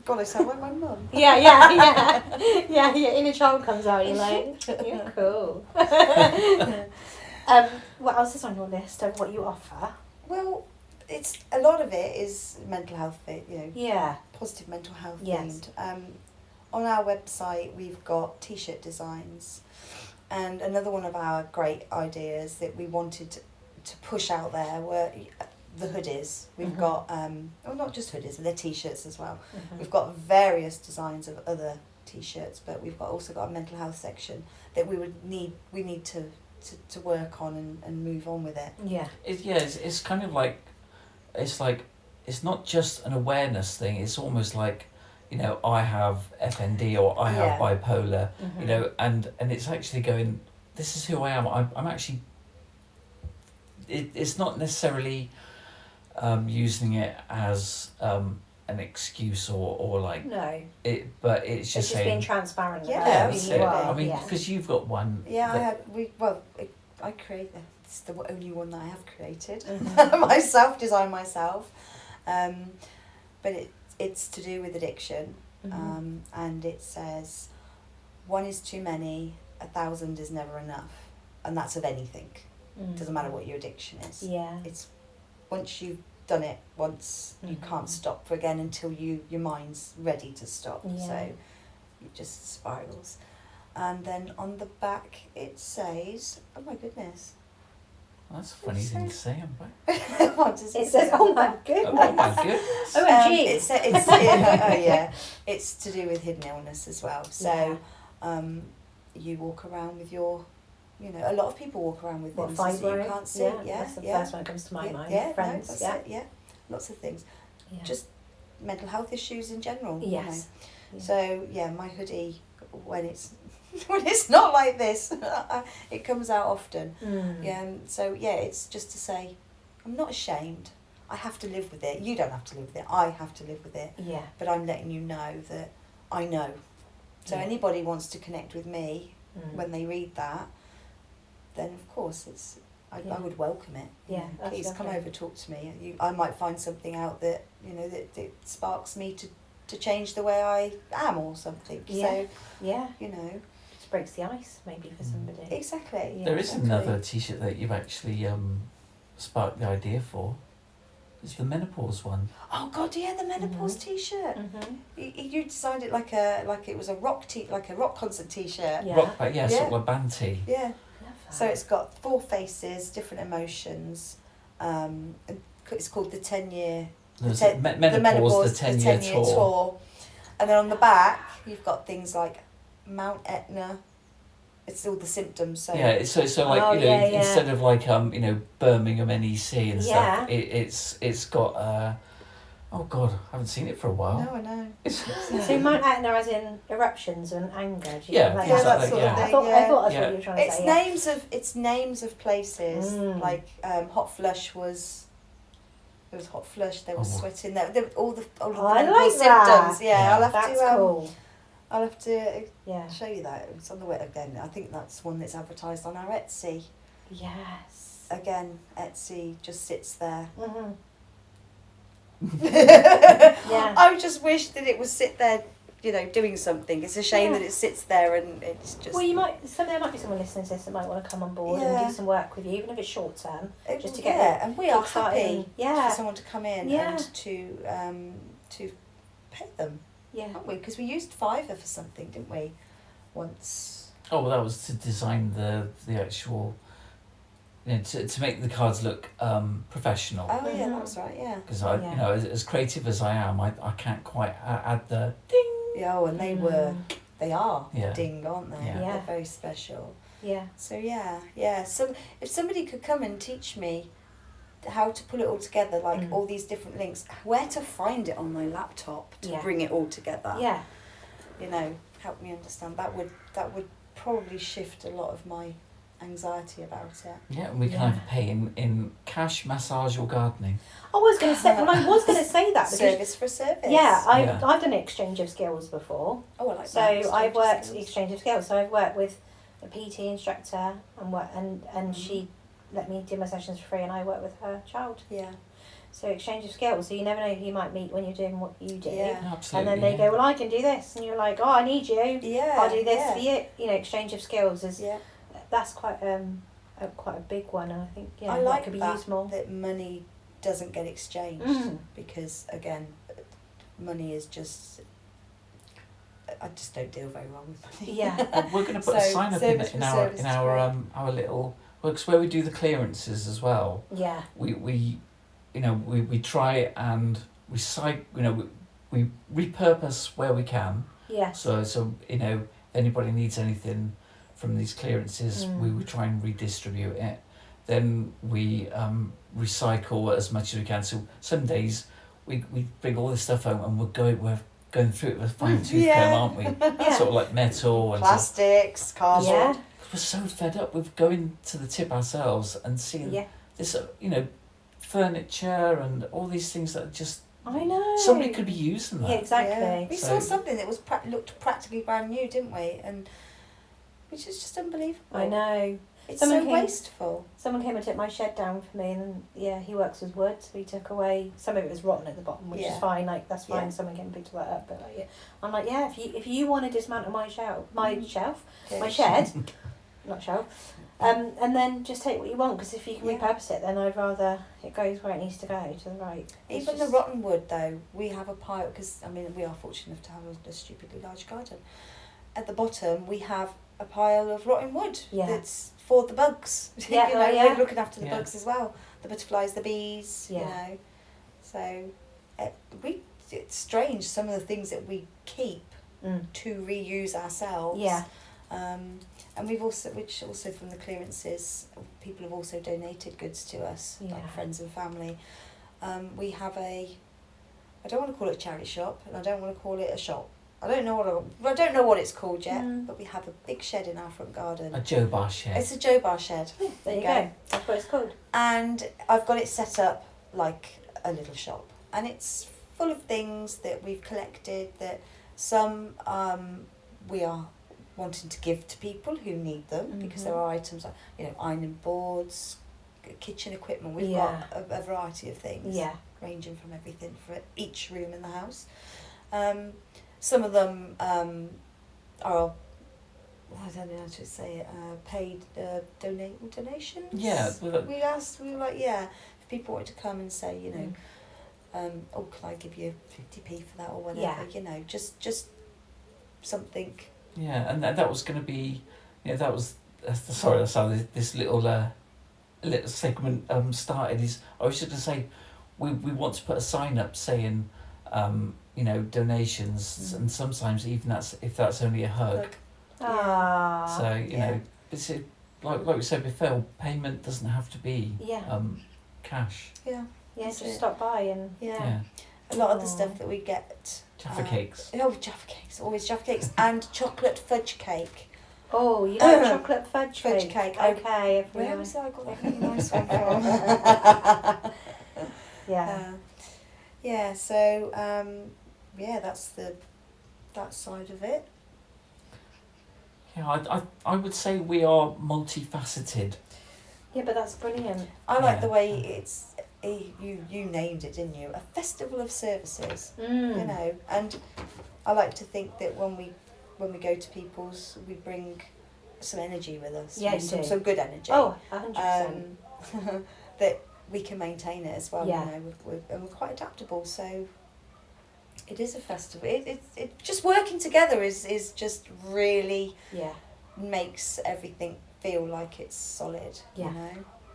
God, I sound like my mum. Yeah, your inner child comes out, and you're like, you're cool. What else is on your list of what you offer? Well, it's a lot of it is mental health, Yeah. positive mental health Yes. themed. on our website we've got t-shirt designs, and another one of our great ideas that we wanted to push out there were the hoodies. We've got not just hoodies, they're t-shirts as well. We've got various designs of other t-shirts, but we've also got a mental health section that we need to work on and move on with it. It's kind of like, it's not just an awareness thing, it's almost like, I have FND or I have bipolar, and it's actually going, this is who I am. I'm actually, it's not necessarily using it as an excuse or like no, but it's just saying, being transparent. Yeah, about who you are. I mean, because you've got one. I create it's the only one that I have created myself, designed myself, but it's to do with addiction, and it says 1 is too many, 1,000 is never enough, and that's of anything. Doesn't matter what your addiction is. It's once you've done it once, you can't stop again until your mind's ready to stop. So it just spirals. And then on the back it says, oh my goodness. That's a funny thing to say on back. What does it says? Oh my goodness. Oh my goodness. It's to do with hidden illness as well. So you walk around with your, a lot of people walk around with things that you can't see. That's the first one that comes to my mind. Friends. Lots of things. Just mental health issues in general. Yes. So my hoodie, when it's not like this, it comes out often. So it's just to say, I'm not ashamed. I have to live with it. You don't have to live with it. I have to live with it. But I'm letting you know that I know. So anybody wants to connect with me when they read that, then of course I would welcome it. Please come over, talk to me. I might find something out that that sparks me to change the way I am or something. So just breaks the ice maybe for somebody. Exactly. There is another t-shirt that you've actually sparked the idea for. It's the menopause one. Oh God, the menopause t-shirt. You designed it like it was a rock concert t-shirt. Rock, sort of a band tee. Yeah. So it's got 4 faces, different emotions. It's called the 10-year. Menopause, the 10-year tour. And then on the back, you've got things like Mount Etna. It's all the symptoms. So instead of like Birmingham NEC and stuff, it's got oh God, I haven't seen it for a while. No, I know. So Mount Etna as in eruptions and anger. That sort of thing. I thought that's what you were trying to say. It's names of places. Like Hot Flush was. There was hot flush. There was sweating. There were all the symptoms. That. I'll have that's to. Cool. I'll have to show you that. It's on the web again. I think that's one that's advertised on our Etsy. Yes. Again, Etsy just sits there. I just wish that it would sit there, doing something. It's a shame that it sits there and it's just. Well, there might be someone listening to this that might want to come on board and do some work with you, even if it's short term, just to get it. And we are happy for someone to come in and to pay them. Aren't we? Because we used Fiverr for something, didn't we? Once. Oh well, that was to design the actual. To make the cards look professional. Oh yeah, that was right. Yeah. Because as creative as I am, I can't quite add the ding. Yeah, and they are ding, aren't they? Yeah. They're very special. Yeah. So So if somebody could come and teach me how to pull it all together, like all these different links, where to find it on my laptop to bring it all together. Yeah. Help me understand. That would probably shift a lot of my anxiety about it. Yeah, and we can either pay in cash, massage, or gardening. I was going to say. Well, I was going to say that because service for service. Yeah, I've done exchange of skills before. Oh, I like so that. So I've worked exchange of skills. So I've worked with a PT instructor and she let me do my sessions for free, and I work with her child. Yeah. So exchange of skills. So you never know who you might meet when you're doing what you do. Yeah, absolutely. And then they go, well, I can do this, and you're like, oh, I need you. Yeah. I'll do this for you. Exchange of skills is. Yeah. That's quite a big one, and I think I like could be that, used more. That money doesn't get exchanged because again, money is just I just don't deal very well with money. Yeah. Well, we're going to put a So, sign up service in for our service in is our little works where we do the clearances as well. Yeah. We we try and recycle. We repurpose where we can. Yes. So if anybody needs anything from these clearances, we try and redistribute it. Then we recycle as much as we can. So some days we bring all this stuff home and we're going through it with a fine tooth comb, aren't we? Yeah. Sort of like metal and Plastics, cardboard. Yeah. we're so fed up with going to the tip ourselves and seeing Yeah. this, furniture and all these things that are just I know. somebody could be using that. Yeah, exactly. Yeah. We So- saw something that was looked practically brand new, didn't we? And which is just unbelievable. I know. It's Someone so came- wasteful. Someone came and took my shed down for me, and he works with wood, so he took away some of it was rotten at the bottom, which is Yeah. fine. Like that's fine. Yeah. Someone came and picked that up, but I'm like, yeah, if you want to dismantle my my shed, not shelf, and then just take what you want, because if you can Yeah. repurpose it, then I'd rather it goes where it needs to go, to the right. It's Even just- the rotten wood, though, we have a pile, because, we are fortunate enough to have a stupidly large garden. At the bottom, we have a pile of rotten wood Yeah. that's for the bugs. Yeah, We're looking after the Yeah. bugs as well. The butterflies, the bees, Yeah. So, it's strange, some of the things that we keep Mm. to reuse ourselves. Yeah. And we've also, which also from the clearances, people have also donated goods to us, Yeah. like friends and family. We have I don't want to call it a charity shop, and I don't want to call it a shop. I don't know what it's called yet, but we have a big shed in our front garden. A JoBa shed. It's a JoBa shed. There you go. That's what it's called. And I've got it set up like a little shop, and it's full of things that we've collected, that some we are wanting to give to people who need them, because there are items like ironing boards, kitchen equipment. We've got a variety of things, Yeah. ranging from everything for each room in the house. Some of them are, I don't know how to say it, paid donations. Yeah, well, We were like, if people wanted to come and say, can I give you 50p for that or whatever, just something. Yeah, and that was going to be, that was, sorry, that's how this little segment started. Is I was just going to say, we want to put a sign up saying, donations, and sometimes even if that's only a hug. Ah. So it's like we said before, payment doesn't have to be cash. Yeah. Yeah, That's just it. stop by and Yeah, A lot of the stuff that we get. Jaffa cakes. Jaffa cakes, always Jaffa cakes, and chocolate fudge cake. oh, you like chocolate fudge Fudge cake? cake. Okay, Where everyone. was I got that really nice one from? Yeah. So that's that side of it. Yeah, I would say we are multifaceted. Yeah, but that's brilliant. I like Yeah. the way it's. You named it, didn't you? A festival of services. And I like to think that when we go to people's, we bring some energy with us. Yeah, you do. some good energy. Oh, 100%. That we can maintain it as well. Yeah. And we're quite adaptable, so it is a festival. It just working together is just really Yeah. makes everything feel like it's solid. Yeah.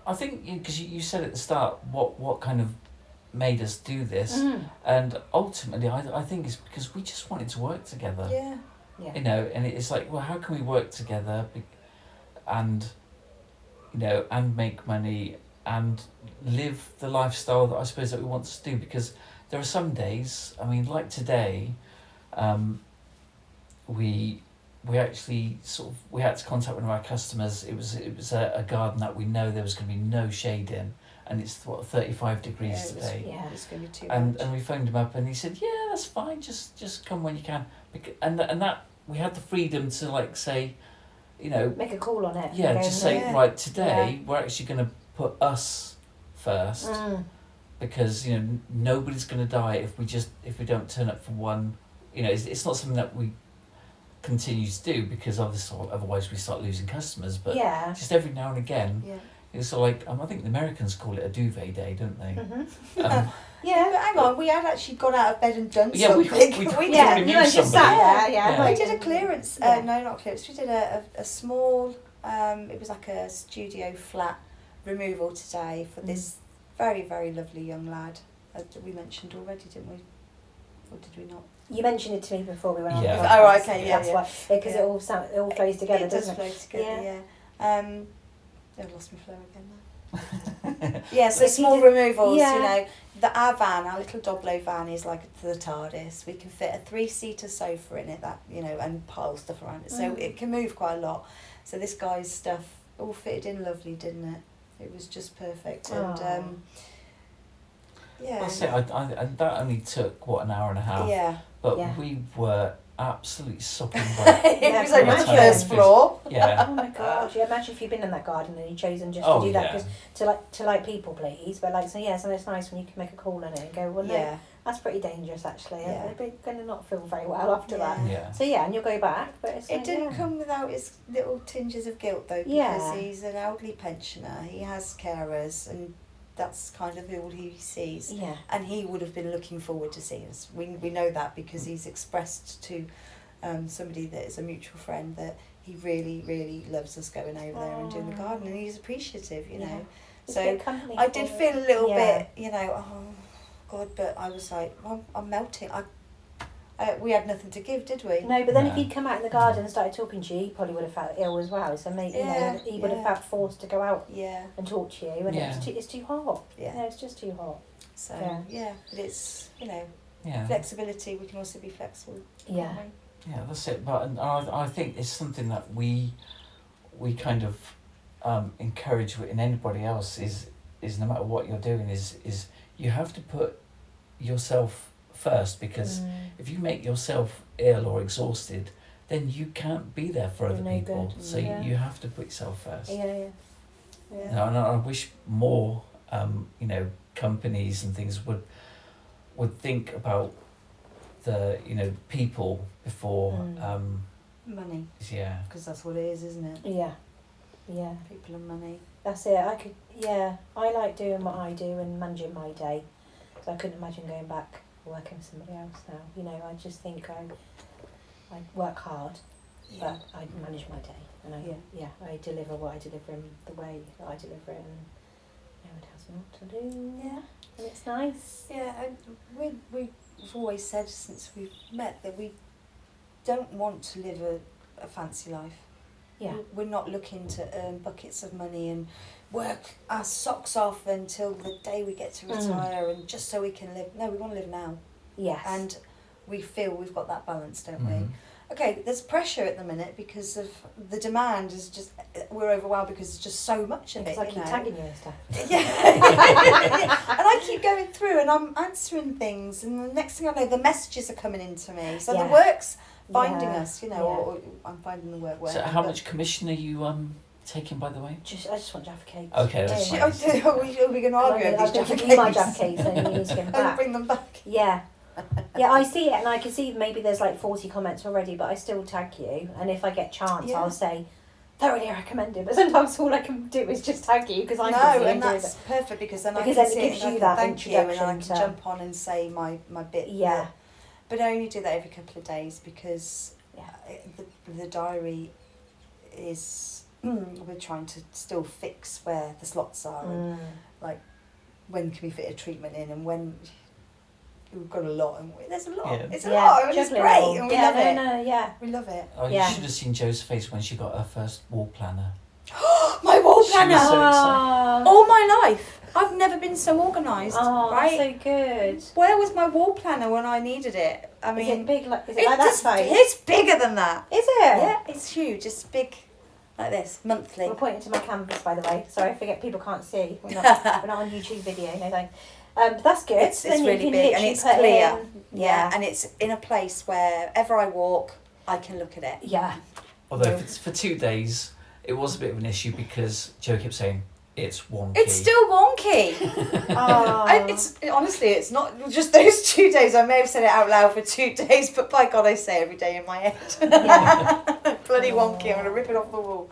I think because you said at the start what kind of made us do this, and ultimately I think it's because we just wanted to work together. Yeah. Yeah. And it's like, well, how can we work together, and and make money and live the lifestyle that I suppose that we want to do? Because there are some days, like today, we actually we had to contact one of our customers. It was a garden that we know there was going to be no shade in, and it's 35 degrees today. Yeah. It's going to be too And much. we phoned him up and he said, yeah, that's fine, just come when you can. And that we had the freedom to say, Make a call on it. yeah, Go, just say, yeah. right, today we're actually going to put us first, because nobody's going to die if we don't turn up for one. It's not something that we continue to do, because obviously otherwise we start losing customers. But Yeah. just every now and again, Yeah. It's sort of like, I think the Americans call it a duvet day, don't they? Mm-hmm. Yeah, but hang on, we had actually got out of bed and done Yeah, something. Yeah, remove you know, just somebody. sat there. Yeah, Yeah. We did a clearance. Yeah. No, not clearance. We did a small. It was like a studio flat removal today for this very, very lovely young lad. We mentioned already, didn't we? Or did we not? You mentioned it to me before we went on. Yeah. The podcast. Oh, okay, yeah, That's yeah. why, because Yeah. it all flows together, It does doesn't it? flow together. Yeah. I've lost my flow again now. Yeah, So small removals, yeah. you know. Our little Doblo van is like the TARDIS. We can fit a 3-seater sofa in it, that and pile stuff around it. So it can move quite a lot. So this guy's stuff all fitted in lovely, didn't it? It was just perfect. And yeah. That's it. I that only took an hour and a half. Yeah. But Yeah. we were absolutely sopping wet. It was on the imagine. first floor. Yeah. Oh my god! Yeah, imagine if you'd been in that garden and you'd chosen just Oh, to do that yeah. because to like people please, but like so it's nice when you can make a call on it and go, well no, Yeah. that's pretty dangerous actually. Yeah. They're going to not feel very well after Yeah. that. Yeah. So yeah, and you'll go back, but it's It like, didn't yeah. come without its little tinges of guilt though, because Yeah. he's an elderly pensioner. He has carers, and that's kind of all he sees. Yeah. And he would have been looking forward to seeing us. We know that because he's expressed to somebody that is a mutual friend that he really, really loves us going over there and doing the garden, and he's appreciative, you Yeah. know. It's So good company I for did it. feel a little Yeah. bit, oh God, but I was like, I'm melting. We had nothing to give, did we? No, but then if No. he'd come out in the garden and started talking to you, he probably would have felt ill as well. So maybe Yeah, he would have yeah. felt forced to go out Yeah, and talk to you, and Yeah. it's too hot. yeah. No, it's just too hot. So Yeah. yeah, but it's Yeah. flexibility. We can also be flexible. can't Yeah. we? Yeah, that's it. But I think it's something that we kind of encourage in anybody else is no matter what you're doing is you have to put yourself first, because if you make yourself ill or exhausted, then you can't be there for You're other no people. good. So Yeah. you have to put yourself first. Yeah. And I wish more companies and things would think about the people before Money, yeah. because that's what it is, isn't it? Yeah. People and money. That's it. I like doing what I do and managing my day. So I couldn't imagine going back working for somebody else now. I just think I work hard, but I manage my day. And I deliver what I deliver in the way that I deliver it, and no one tells me what to do. Yeah. And it's nice. Yeah, and we've always said since we've met that we don't want to live a fancy life. Yeah. We're not looking to earn buckets of money and work our socks off until the day we get to retire and just so we can live. No, we want to live now. Yes. And we feel we've got that balance, don't Mhm. we? Okay, there's pressure at the minute because of the demand is just, we're overwhelmed because there's just so much of it, Because I keep tagging you and stuff. Yeah. And I keep going through and I'm answering things, and the next thing I know, the messages are coming into me. So Yeah. the work's finding Yeah. us, Yeah. or I'm finding the work. So how much commission are you taking, by the way? I just want Jaffa cakes. Okay, that's Yeah. fine. Are we going to argue over I'm these going Jaffa to give you my cakes? Jaffa cakes and you need to give them And back. bring them back. Yeah. Yeah, I see it and I can see maybe there's like 40 comments already, but I still tag you, and if I get chance Yeah. I'll say thoroughly recommended, but sometimes all I can do is just tag you because I'm busy No, and and doing that's perfect because then Because I then can it see gives it and you I that can thank you and then I can introduction to- jump on and say my bit. Yeah. But I only do that every couple of days because Yeah. the diary is, we're trying to still fix where the slots are and when can we fit a treatment in, and when we've got a lot, and there's a lot. Yeah. It's a lot, and it's juggling great, all. and we love it. No, yeah. We love it. Oh, Yeah. you should have seen Jo's face when she got her first wall planner. My wall She planner! was so excited. All my life, I've never been so organised. Oh, right? that's so good. Where was my wall planner when I needed it? I mean, Is it big? Is it like that size? It's bigger than that. Is it? Yeah, it's huge. It's big, like this, monthly. We're pointing to my canvas, by the way. Sorry, I forget people can't see. We're not on YouTube video. No thanks. But that's good. It's Then you really can big and literally it's put clear. in- Yeah, and it's in a place where wherever I walk, I can look at it. Yeah. Although Yeah. for 2 days, it was a bit of an issue because Jo kept saying, it's wonky. It's still wonky. Oh. Honestly, it's not just those 2 days. I may have said it out loud for 2 days, but by God, I say every day in my head. Yeah. Bloody wonky! I'm gonna rip it off the wall.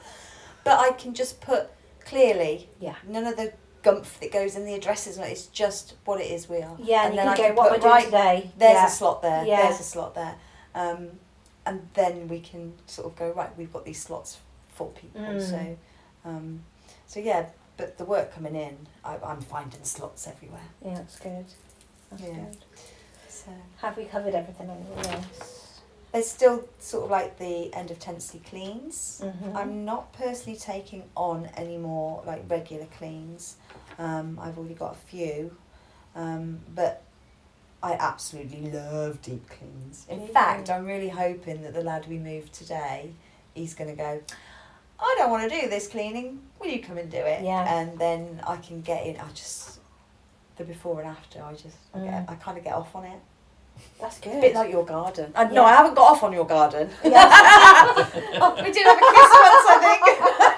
But I can just put clearly. Yeah. None of the gumph that goes in the addresses. It's just what it is. We are. Yeah, and you then can go, what we're doing today. There's a slot there. Yeah. There's a slot there. And then we can sort of go, right, we've got these slots for people. So yeah, but the work coming in, I'm finding slots everywhere. Yeah, that's good. That's Yeah. good. So Have we covered everything on the list? there's still sort of like the end of tenancy cleans. Mm-hmm. I'm not personally taking on any more like regular cleans. I've already got a few, but I absolutely love deep cleans. In fact, I'm really hoping that the lad we moved today, he's going to go, I don't want to do this cleaning, will you come and do it? Yeah. And then I can get in, the before and after, I kind of get off on it. That's good. A bit like your garden. Yeah. No, I haven't got off on your garden. Yeah. We did have a kiss once, I think.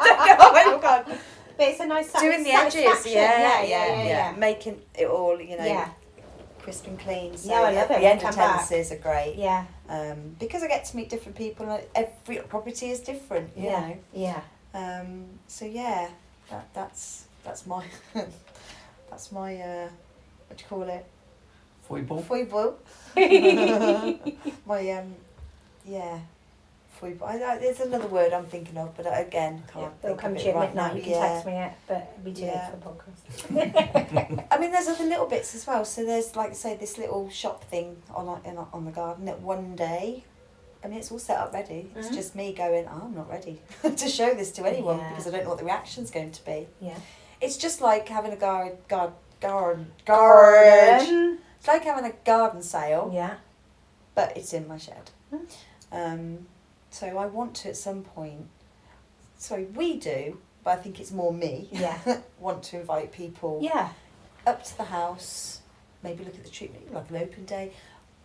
Don't go off on your garden. But it's a nice Doing the edges, satisfaction. yeah. Making it all, Yeah. crisp and clean. So Yeah, I love it. the end of Come back. tenancies are great. Yeah. Because I get to meet different people and every property is different, you know. Yeah. So yeah, that's my that's my what do you call it? Foible. Foible. My yeah. Foible. There's another word I'm thinking of, but again, can't. It'll think come of to it you at right midnight. now. You can Yeah. text me it, but it'll be too late Yeah. for the podcast. I mean, there's other little bits as well. So there's, like I say, this little shop thing on the garden that one day, I mean, it's all set up ready. It's Mhm. just me going, I'm not ready to show this to anyone Yeah. because I don't know what the reaction's going to be. Yeah. It's just like having a garden. Garden. It's like having a garden sale, Yeah. but it's in my shed. Mm. So I want to at some point. Sorry, we do, but I think it's more me. Yeah. Want to invite people. Yeah. Up to the house, maybe look at the tree, maybe like an open day.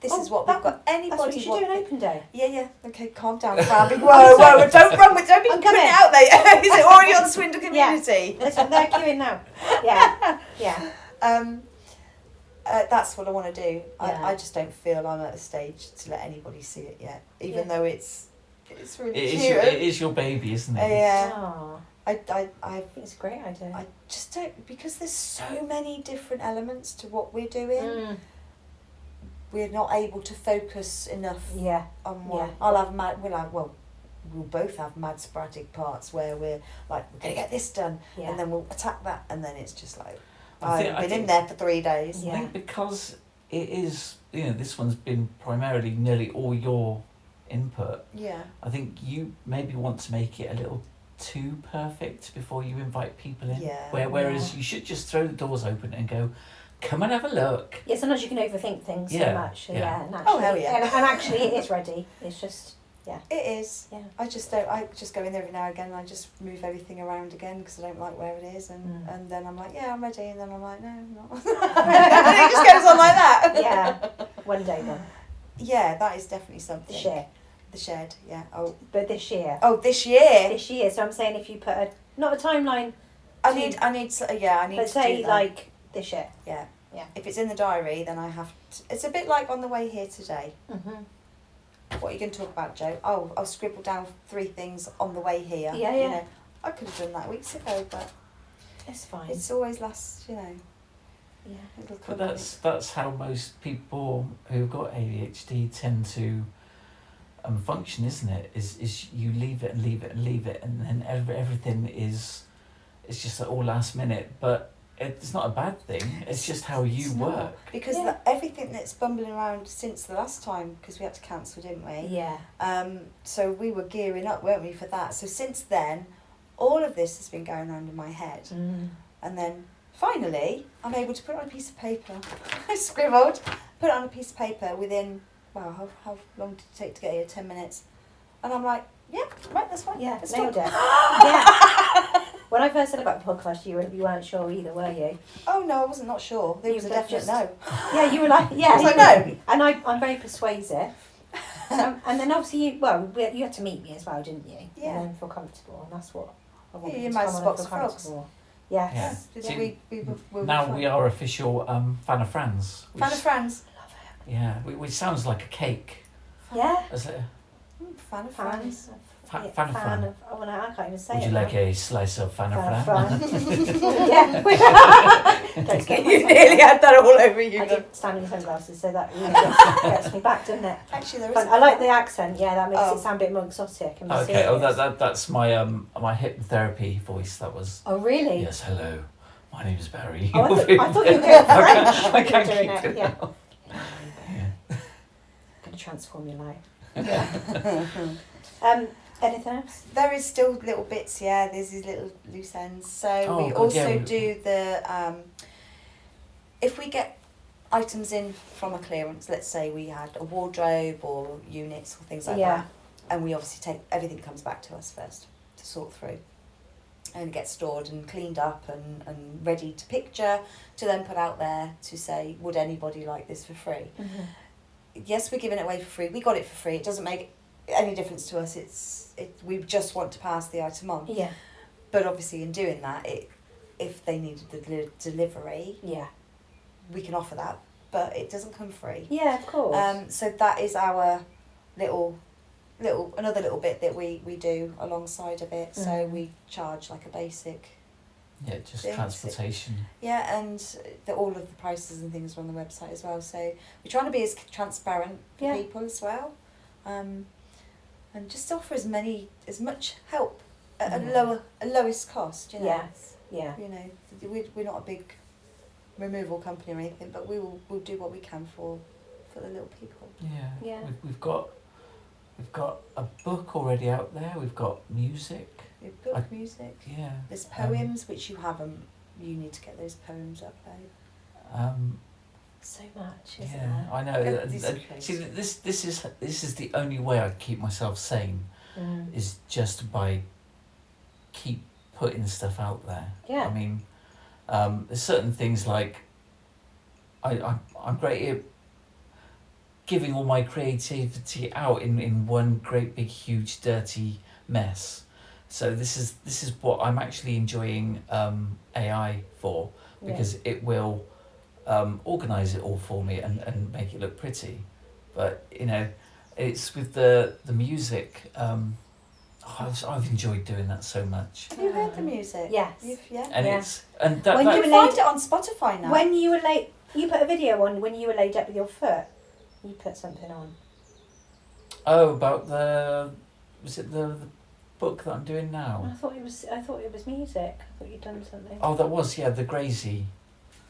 This Oh, is what that we've got. Anybody That's what you should do, an open day. Yeah. Okay, calm down, Fran. Whoa, don't run with, don't be I'm putting coming. it out there. Is it already on Swindle Community? Listen, they're queuing now. Yeah. Yeah. That's what I want to do. Yeah. I just don't feel I'm at a stage to let anybody see it yet, even though it's really It cute. is your baby, isn't it? Yeah. Oh, I I think it's a great idea. I just don't, because there's so many different elements to what we're doing. We're not able to focus enough Yeah. on one. Yeah. We'll both have mad sporadic parts where we're like, we're going to get this done, Yeah. and then we'll attack that, and then it's just like, I I've been in there for 3 days. Yeah. I think because it is, this one's been primarily nearly all your input. Yeah. I think you maybe want to make it a little too perfect before you invite people in. Yeah. Whereas you should just throw the doors open and go, come and have a look. Yeah, sometimes you can overthink things so Yeah, much. So yeah. and actually, Oh, hell yeah. And actually, it is ready. It's just, It is. yeah. I just go in there every now and again and I just move everything around again because I don't like where it is, and then I'm like, yeah, I'm ready, and then I'm like, no, I'm not. And it just goes on like that. Yeah. One day then. Yeah, that is definitely something. The shed. Yeah. But this year. Oh, this year. This year. So I'm saying if you put not a timeline, I need but to say do that. like this year. Yeah. Yeah. If it's in the diary, then I have to. It's a bit like on the way here today. Mhm. What are you going to talk about, Joe? Oh, I'll scribble down 3 things on the way here. Yeah, You yeah. know, I could have done that weeks ago, but It's fine. it's always last, yeah. it'll But come. that's how most people who've got ADHD tend to function, isn't it? Is you leave it and leave it and leave it, and then everything is just all last minute. But it's not a bad thing. It's just how you It's work. not, because Yeah. everything that's bumbling around since the last time, because we had to cancel, didn't we? Yeah. So we were gearing up, weren't we, for that? So since then, all of this has been going around in my head. Mm. And then finally, I'm able to put it on a piece of paper. I scribbled, put it on a piece of paper within, how long did it take to get here? 10 minutes. And I'm like, yeah, right, that's fine. Yeah. Let's Nailed talk. it. Yeah. When I first said about the podcast, you weren't sure either, were you? Oh no, I wasn't not sure. There You was a were definite just- no. Yeah, you were like, yeah. I was like, you were- no. And I'm very persuasive. And then obviously you had to meet me as well, didn't you? Yeah. And then feel comfortable, and that's what I wanted Yeah, you to might come on spot and feel the frogs. comfortable. Yes. Yeah. So See, we were Now fine. we are official fan of Fran's. Fan of Fran's. Yeah, which sounds like a cake. Yeah. Is it? Fan of Fran's. Fans. Fan. Oh no, I can't even say Would it. you now. like a slice of Fran? Yeah. Don't scare You myself. nearly had that all over you. I then. did stand in sunglasses, so that really gets me back, doesn't it? Actually, there is. Fun. I like the accent. Yeah, that makes Oh. it sound a bit more exotic and Okay. mysterious. Oh, that's my my hypnotherapy voice. That was. Oh, really? Yes. Hello. My name is Barry. Oh, I thought you were doing French. I when you were can't doing keep it. it. Yeah. out. I'm going to transform your life. Anything else? There is still little bits, yeah. There's these little loose ends. So Oh, we God, also yeah. do the if we get items in from a clearance, let's say we had a wardrobe or units or things like Yeah. that, and we obviously take everything comes back to us first to sort through, and get stored and cleaned up and ready to picture to then put out there to say, would anybody like this for free? Mm-hmm. Yes, we're giving it away for free. We got it for free. It doesn't make any difference to us. We just want to pass the item on. Yeah. But obviously, in doing that, if they needed the delivery, Yeah. we can offer that. But it doesn't come free. Yeah, of course. So that is our another little bit that we do alongside of it. So Mm. we charge like a basic. Yeah, just Things. transportation. Yeah, and all of the prices and things are on the website as well. So we're trying to be as transparent for Yeah. people as well, and just offer as much help at a lowest cost. You know. Yes. Yeah. You know, we're not a big removal company or anything, but we'll do what we can for the little people. Yeah. Yeah. We've got a book already out there. We've got music. We've book music. Yeah. There's poems which you haven't. You need to get those poems up, though. So much, isn't Yeah, there? I know. Yeah, And- these and are see, close. this is the only way I keep myself sane Mm. is just by keep putting stuff out there. Yeah. I mean, there's certain things like I'm great at giving all my creativity out in one great big huge dirty mess. So this is what I'm actually enjoying AI for, because it will organise it all for me and make it look pretty. But you know, it's with the music. I've enjoyed doing that so much. Have you heard the music? Yes. Yeah. And Yeah. it's and that, When that You you can were find laid- it on Spotify now. When you were late, you put a video on when you were laid up with your foot. You put something on. oh, about was it the book that I'm doing now? I thought it was music. I thought you'd done something. Oh, that was the Gracie.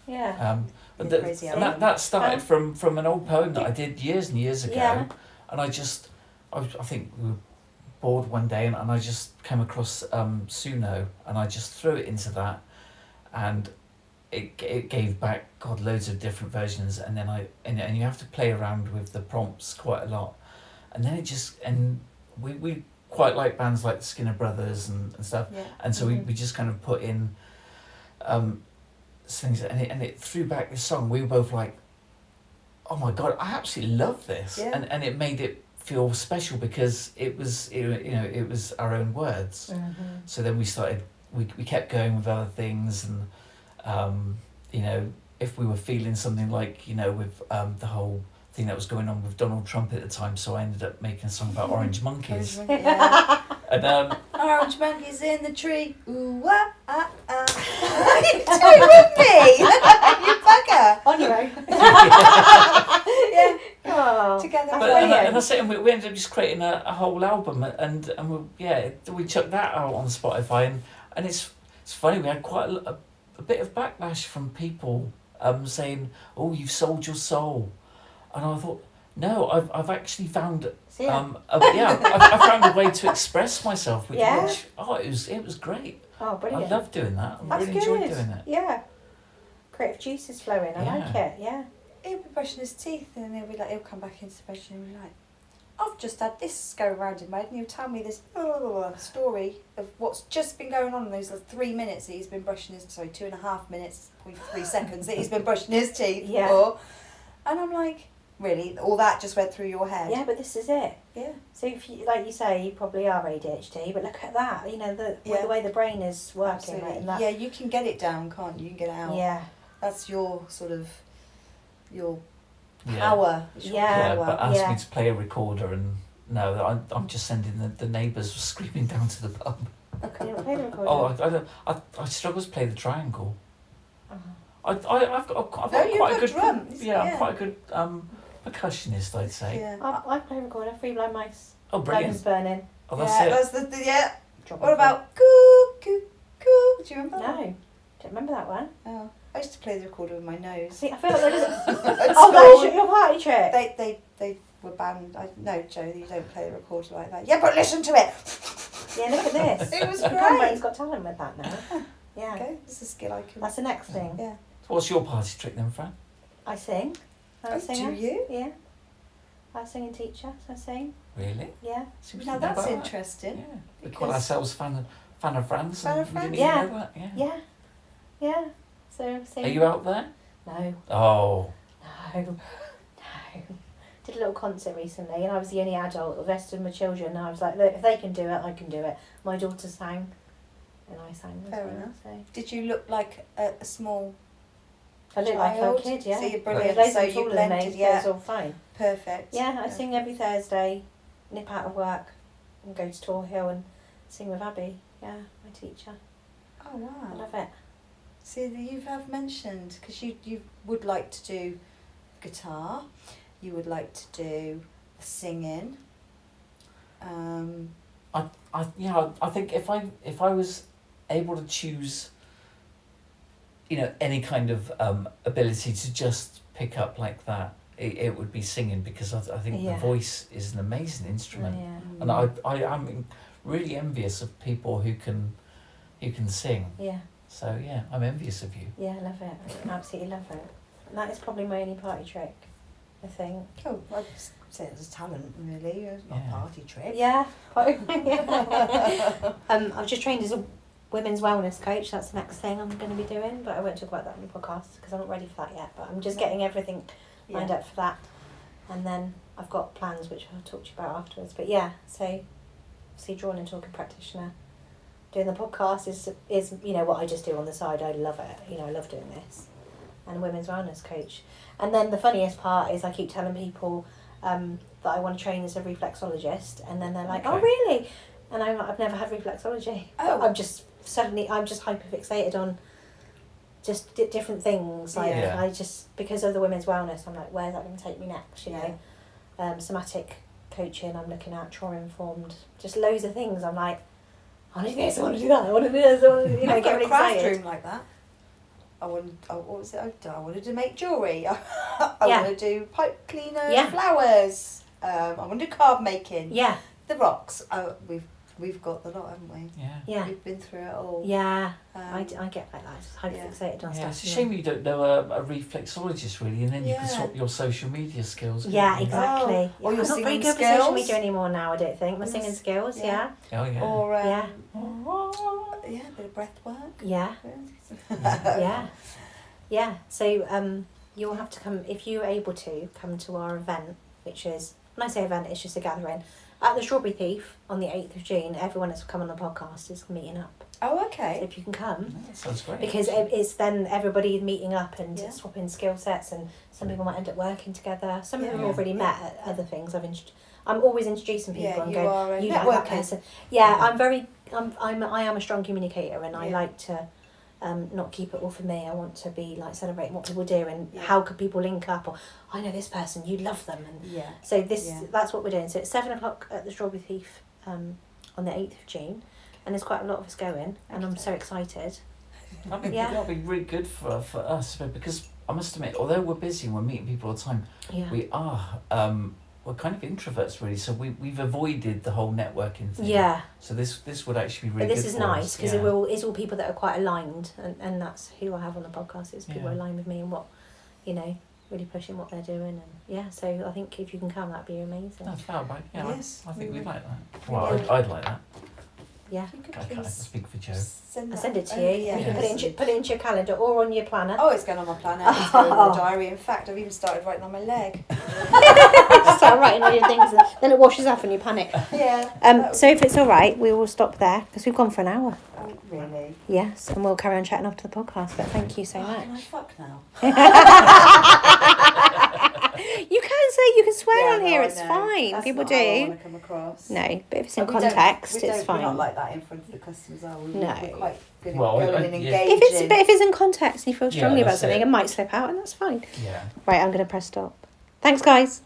Yeah. But The Crazy and Album. that started from an old poem that I did years and years ago, Yeah. and I think we were bored one day, and I just came across Suno, and I just threw it into that, and it gave back loads of different versions, and then and you have to play around with the prompts quite a lot, and then we quite like bands like the Skinner Brothers and stuff. Yeah. And so Mhm. we just kind of put in things, and it threw back this song. We were both like, oh my God, I absolutely love this. Yeah. And it made it feel special because it was our own words. Mm-hmm. So then we kept going with other things, and if we were feeling something like, with the whole thing that was going on with Donald Trump at the time, so I ended up making a song about orange monkeys. Yeah. And Orange monkeys in the tree. Ooh, ah, ah, ah. What are you doing with me? You bugger. On your own. Yeah. Oh, Together. that's But, and brilliant. that's it, and we ended up just creating a whole album, and we chucked that out on Spotify, and it's funny, we had quite a bit of backlash from people saying, oh, you've sold your soul, and I thought, no, I've actually found So, yeah. I found a way to express myself, which Yeah. it was great. Oh, brilliant. I love doing that. I That's really good. enjoyed doing it. Yeah. Creative juices flowing. I like Yeah. it. Yeah. He'll be brushing his teeth, and then he'll come back into the bedroom and be like, I've just had this go around in my head, and he'll tell me this story of what's just been going on in those 3 minutes that he's been brushing his, 2.5 minutes, 0.3 seconds that he's been brushing his teeth Yeah. for. And I'm like, really? All that just went through your head? Yeah, but this is it. Yeah. So if you, like you say, you probably are ADHD, but look at that. Yeah. The way the brain is working. Absolutely. Like, and that, Yeah, you can get it down, can't you? You can get it out. Yeah. That's your sort of, your Yeah. power. It's your Yeah. Yeah, power. but ask Yeah. me to play a recorder, and No, I'm just sending the neighbours screaming down to the pub. Can you not play the recorder? Oh, I don't. I struggle to play the triangle. I've got No, you've quite got a good drums, Yeah, I'm yeah. quite a good percussionist, I'd say. Yeah. I play recorder, Three Blind Mice. Oh, brilliant! Burning. Oh, that's yeah, it. that's the yeah. Drop What it. about coo coo coo? Do you remember? No, that? don't remember that one. Oh, I used to play the recorder with my nose. See, I feel like there is. At Oh, school. that's your party trick. They were banned. No, Joe, you don't play the recorder like that. Yeah, but listen to it. Yeah, look at this. It was Conrad's great. got talent with that now. Yeah, Okay, this is a skill I can. that's the next thing. Yeah. So what's your party trick then, Fran? I sing. I'm a Oh, singer. do you? Yeah. I'm a singing teacher, so I sing. Really? Yeah. Seems Now to know that's about that. interesting. Yeah. We call Because- ourselves fan of Fran's. Fan of and we Fran's? didn't Yeah. even know that. Yeah. Yeah. Yeah. So I sing. Are you out there? No. Oh. No. No. Did a little concert recently and I was the only adult. The rest of my children, I was like, look, if they can do it, I can do it. My daughter sang and I sang as Fair well. enough. So. Did you look like a small I look like a child? kid, yeah. So you're There's brilliant. loads So of you taller than me, blended, so yeah. it's all fine. Perfect. Yeah, I sing every Thursday, nip out of work and go to Tor Hill and sing with Abby. Yeah, my teacher. Oh I wow. love it. See, you have mentioned because you would like to do guitar, you would like to do singing. I think if I was able to choose, any kind of ability to just pick up like that, it would be singing, because I think Yeah. the voice is an amazing instrument, Yeah. and I'm really envious of people who can sing. Yeah, So yeah, I'm envious of you. yeah, I love it. I absolutely love it. And that is probably my only party trick, I think. Oh, I'd say it's a talent, really. It's not Yeah. a party trick. Yeah. I've just trained as a women's wellness coach. That's the next thing I'm going to be doing, but I won't talk about that on the podcast because I'm not ready for that yet. But I'm just getting everything lined up for that, and then I've got plans which I'll talk to you about afterwards. But yeah, so obviously drawing and talking practitioner, doing the podcast is what I just do on the side. I love it. I love doing this, and a women's wellness coach. And then the funniest part is I keep telling people that I want to train as a reflexologist, and then they're like, Okay. "Oh, really?" And I've never had reflexology. Oh. I'm just hyper fixated on just different things. Like Yeah. I just, because of the women's wellness, I'm like, where's that going to take me next? Somatic coaching. I'm looking at trauma informed. Just loads of things. I'm like, I want to do this. I want to do that. I want to do this. I want to, I've get got really a craft excited. room like that. What was it? I wanted to make jewellery. I Yeah. want to do pipe cleaner, Yeah. flowers. I want to do card making. Yeah, The rocks. We've got the lot, haven't we? Yeah. yeah, We've been through it all. yeah. Um, I get like that. Just hyper yeah. fixated on Yeah, stuff. it's a shame you don't know a reflexologist really, and then you can Yeah. swap your social media skills. Yeah, couldn't you? exactly. Or Yeah, your I'm not very singing good with social skills. media anymore now, I don't think. My Yes. singing skills, yeah. Yeah. Oh yeah. Or Yeah. yeah, a bit of breath work. Yeah, yeah. Yeah, so you'll have to come, if you're able to, come to our event, which is, when I say event, it's just a gathering, at the Strawberry Thief on the 8th of June. Everyone that's come on the podcast is meeting up. Oh, So okay. if you can come, That sounds great. because it's then everybody meeting up and Yeah. swapping skill sets, and some people might end up working together. Some of them Yeah. already met at other things. I'm always introducing people Yeah, and you going, are a you like that networker. person. Yeah, Yeah. I am a strong communicator, and I Yeah. like to not keep it all for me. I want to be like celebrating what people do and Yeah. how could people link up, or I know this person, you love them, and Yeah. so Yeah. that's what we're doing. So it's 7:00 at the Strawberry Thief on the 8th of June, and there's quite a lot of us going, and I'm so excited. Yeah. That'll be really good for us, because I must admit, although we're busy and we're meeting people all the time, Yeah. we're kind of introverts really, so we've avoided the whole networking thing. Yeah, So this would actually be really but this good is for nice us. because Yeah. it's all people that are quite aligned, and that's who I have on the podcast. Is people Yeah. aligned with me and what, really pushing what they're doing, and yeah. So I think if you can come, that'd be amazing. That's about right. Yeah, Yes, I think we we'd would. like that. Well, Yeah. I'd like that. Yeah, You could I can't please speak for Joe. send I that send it to over. you. Yeah. You can Yes. put it into your calendar or on your planner. Oh, it's going on my planner. It's going on my diary. In fact, I've even started writing on my leg. Start writing all your things, and then it washes off and you panic. Yeah. So if it's all right, we will stop there because we've gone for an hour. Oh, really? Yes, and we'll carry on chatting after the podcast. But thank you so Oh, much. can I fuck now? You can swear on no, here. I It's know. fine. That's People not how I do. want to come across. No, but if it's in But we context, don't, it's fine. We're not like that in front of the customers, are we? No. We're quite good at Well, going and yeah. engaging. If it's in context and you feel strongly about that's something, it. it might slip out, and that's fine. Yeah. Right, I'm going to press stop. Thanks, guys.